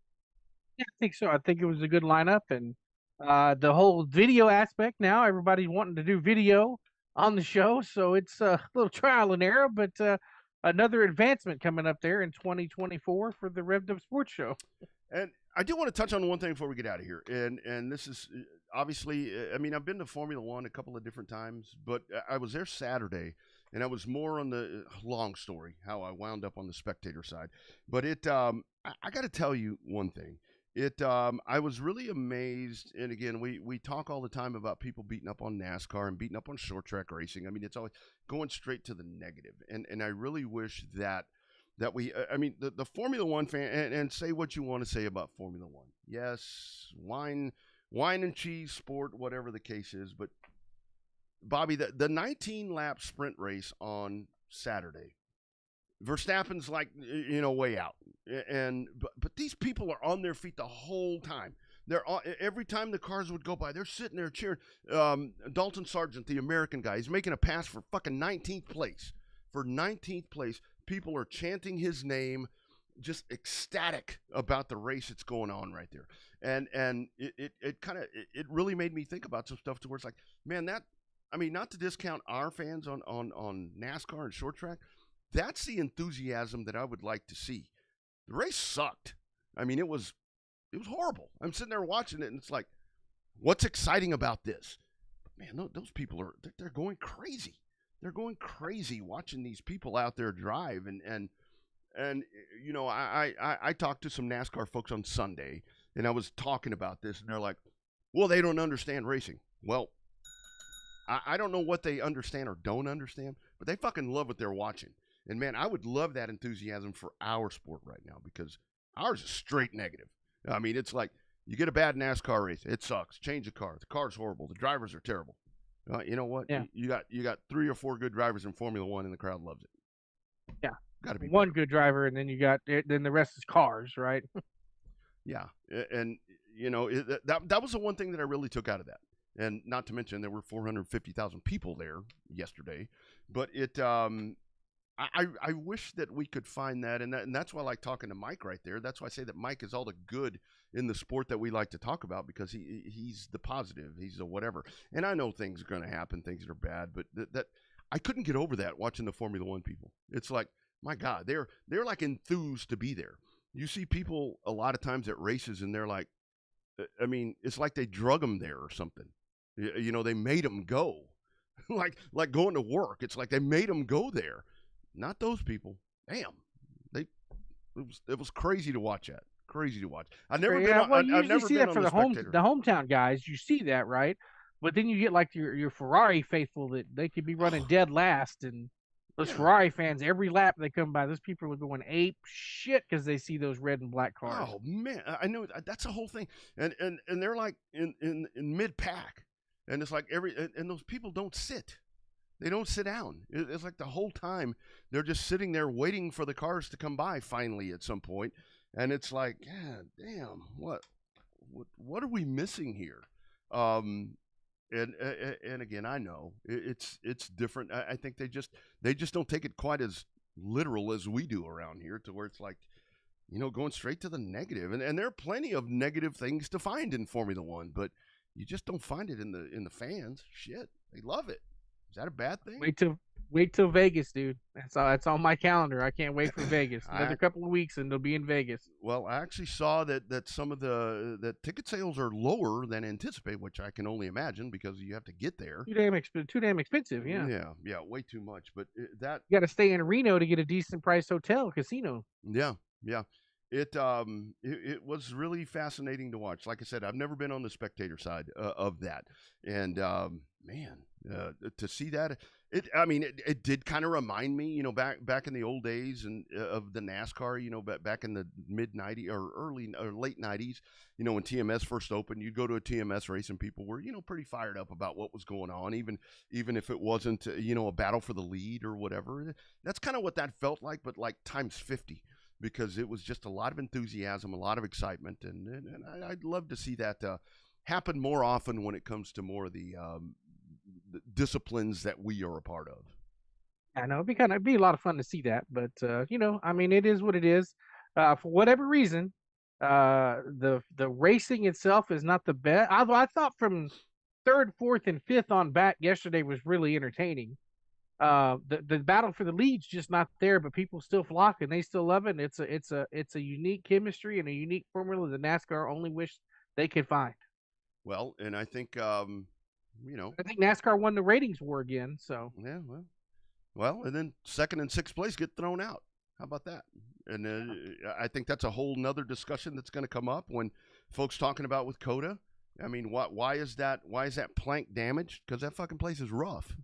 Yeah, I think so. I think it was a good lineup, and the whole video aspect now, everybody's wanting to do video on the show, so it's a little trial and error, but another advancement coming up there in 2024 for the Revved Up Sports Show.
And I do want to touch on one thing before we get out of here, and this is obviously, I mean, I've been to Formula One a couple of different times, but I was there Saturday, and I was more on the long story, how I wound up on the spectator side. But I got to tell you one thing. I was really amazed, and again, we talk all the time about people beating up on NASCAR and beating up on short track racing. I mean, it's always going straight to the negative, and I really wish that we, I mean, the Formula One fan, and say what you want to say about Formula One. Yes, wine and cheese sport, whatever the case is, but Bobby, the 19 lap sprint race on Saturday, Verstappen's like, way out. But these people are on their feet the whole time. Every time the cars would go by, they're sitting there cheering. Dalton Sargent, the American guy, he's making a pass for fucking 19th place. For 19th place, people are chanting his name, just ecstatic about the race that's going on right there. And it really made me think about some stuff to where it's like, man, not to discount our fans on NASCAR and short track, that's the enthusiasm that I would like to see. The race sucked. I mean, it was horrible. I'm sitting there watching it, and it's like, what's exciting about this? But man, those people they're going crazy. They're going crazy watching these people out there drive. And I talked to some NASCAR folks on Sunday, and I was talking about this, and they're like, well, they don't understand racing. Well, I don't know what they understand or don't understand, but they fucking love what they're watching. And, man, I would love that enthusiasm for our sport right now, because ours is straight negative. I mean, it's like you get a bad NASCAR race. It sucks. Change the car. The car's horrible. The drivers are terrible. You know what?
Yeah.
You got 3 or 4 good drivers in Formula One, and the crowd loves it.
Yeah.
Got to be
one
better.
Good driver, and then then the rest is cars, right?
Yeah. And, that was the one thing that I really took out of that. And not to mention there were 450,000 people there yesterday. But I wish that we could find that, and that's why I like talking to Mike right there. That's why I say that Mike is all the good in the sport that we like to talk about, because he's the positive, he's the whatever. And I know things are going to happen, things that are bad, but that I couldn't get over that watching the Formula One people. It's like, my God, they're like enthused to be there. You see people a lot of times at races, and they're like, I mean, it's like they drug them there or something. They made them go, like going to work. It's like they made them go there. Not those people. Damn, it was crazy to watch that. Crazy to watch. I've never been.
Well, you
I've
usually
never
see
been
that
on
for
the
hometown guys. You see that, right? But then you get like your Ferrari faithful that they could be running dead last, and Those
Yeah.
Ferrari fans, every lap they come by, those people are going ape shit because they see those red and black cars.
Oh man, I know that's the whole thing, and they're like in mid pack, and it's like and those people don't sit. They don't sit down. It's like the whole time they're just sitting there waiting for the cars to come by finally at some point, and it's like, God damn, what are we missing here? And again, I know it's different. I think they just don't take it quite as literal as we do around here, to where it's like, going straight to the negative. And there are plenty of negative things to find in Formula One, but you just don't find it in the fans. Shit, they love it. Is that a bad thing?
Wait till Vegas, dude. That's on my calendar. I can't wait for Vegas. Another couple of weeks and they'll be in Vegas.
Well, I actually saw that some of the ticket sales are lower than anticipated, which I can only imagine because you have to get there.
Too damn expensive. Yeah.
Yeah, way too much. But that
you got to stay in Reno to get a decent priced hotel casino.
Yeah. It was really fascinating to watch. Like I said, I've never been on the spectator side of that, and to see that, it did kind of remind me, back in the old days and of the NASCAR, back in the mid '90s or early or late '90s, when TMS first opened. You'd go to a TMS race and people were, pretty fired up about what was going on, even if it wasn't, a battle for the lead or whatever. That's kind of what that felt like, but like times 50. Because it was just a lot of enthusiasm, a lot of excitement, and I'd love to see that happen more often when it comes to more of the disciplines that we are a part of.
I know it'd be a lot of fun to see that, but it is what it is. For whatever reason, the racing itself is not the best. Although I thought from third, fourth, and fifth on back yesterday was really entertaining. The battle for the lead's just not there, but people still flock and they still love it. And it's a unique chemistry and a unique formula that NASCAR only wish they could find.
Well, and I think
I think NASCAR won the ratings war again. So
yeah, well, and then second and sixth place get thrown out. How about that? And I think that's a whole nother discussion that's going to come up when folks talking about with COTA. I mean, why is that plank damaged? Because that fucking place is rough.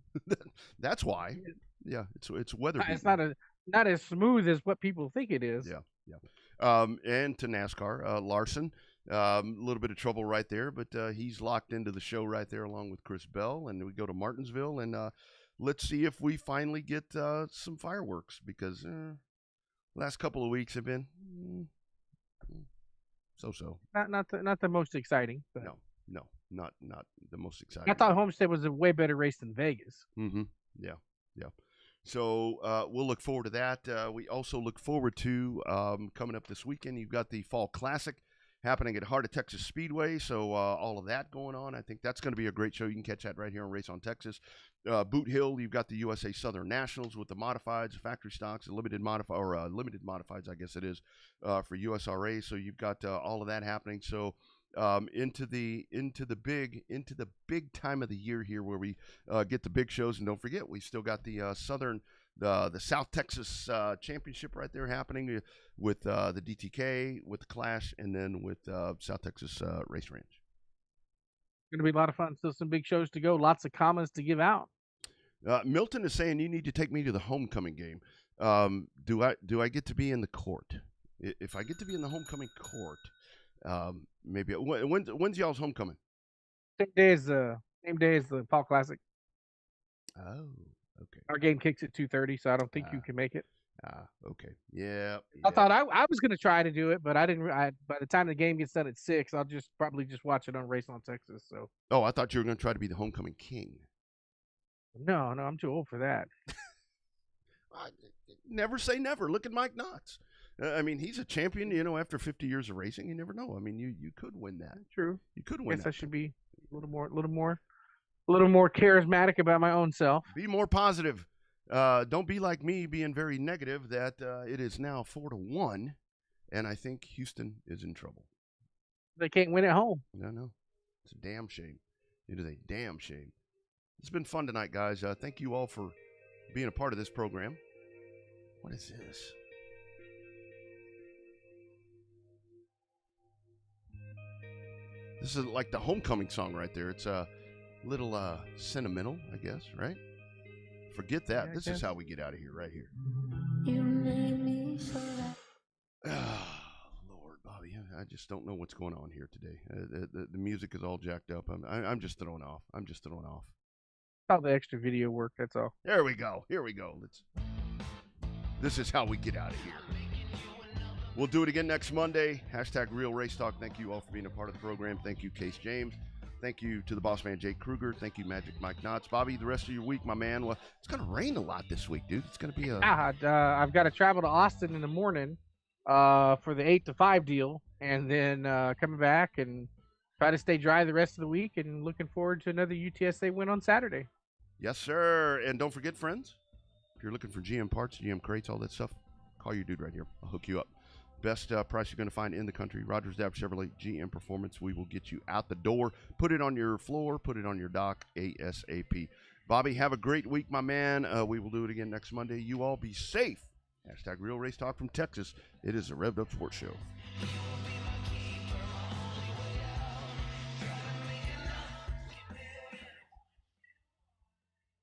That's why. Yeah, it's weather.
It's not as smooth as what people think it is.
Yeah. And to NASCAR, Larson, a little bit of trouble right there, but he's locked into the show right there along with Chris Bell, and we go to Martinsville, and let's see if we finally get some fireworks, because last couple of weeks have been so.
Not the most exciting. But.
No, not the most exciting.
I thought Homestead was a way better race than Vegas.
Mm-hmm. Yeah. So we'll look forward to that. We also look forward to coming up this weekend. You've got the Fall Classic happening at Heart of Texas Speedway. So all of that going on. I think that's going to be a great show. You can catch that right here on Race on Texas. Boot Hill, you've got the USA Southern Nationals with the modifieds, factory stocks, limited modifieds, I guess it is, for USRA. So you've got all of that happening. So into the big time of the year here, where we get the big shows. And don't forget, we still got the the South Texas Championship right there happening with the DTK, with the Clash, and then with South Texas Race Ranch.
Going to be a lot of fun. Still some big shows to go. Lots of comments to give out.
Milton is saying you need to take me to the homecoming game. Do I get to be in the court? If I get to be in the homecoming court, maybe. When's y'all's homecoming?
Same day as the Fall Classic.
Oh, okay.
Our game kicks at 2:30, so I don't think you can make it.
Okay. Yeah.
I thought I was going to try to do it, but I didn't. By the time the game gets done at 6, I'll probably just watch it on Race on Texas. So.
Oh, I thought you were going to try to be the homecoming king.
No, I'm too old for that.
Never say never. Look at Mike Knotts. I mean, he's a champion, after 50 years of racing. You never know. I mean, you could win that.
True.
You could win.
Guess I should be a little more charismatic about my own self.
Be more positive. Don't be like me, being very negative. That it is now 4-1, and I think Houston is in trouble.
They can't win at home.
No, it's a damn shame. It is a damn shame. It's been fun tonight, guys. Thank you all for being a part of this program. What is this? This is like the homecoming song right there. It's a little sentimental, I guess, right? Forget that.
Yeah,
This is how we get out of here, right here.
You made me so
Lord, Bobby, I just don't know what's going on here today. The music is all jacked up. I'm just thrown off.
All the extra video work. That's all.
There we go. Here we go. This is how we get out of here. We'll do it again next Monday. # Real Race Talk. Thank you all for being a part of the program. Thank you, Case James. Thank you to the boss man, Jake Kruger. Thank you, Magic Mike Knotts. Bobby, the rest of your week, my man. Well, it's going to rain a lot this week, dude. It's going to be a...
I've got to travel to Austin in the morning for the 8 to 5 deal, and then coming back and try to stay dry the rest of the week, and looking forward to another UTSA win on Saturday.
Yes, sir. And don't forget, friends, if you're looking for GM parts, GM crates, all that stuff, call your dude right here. I'll hook you up. Best price you're going to find in the country. Rogers Dapp Chevrolet GM Performance. We will get you out the door. Put it on your floor. Put it on your dock ASAP. Bobby, have a great week, my man. We will do it again next Monday. You all be safe. # Real Race Talk from Texas. It is a Revved Up Sports Show.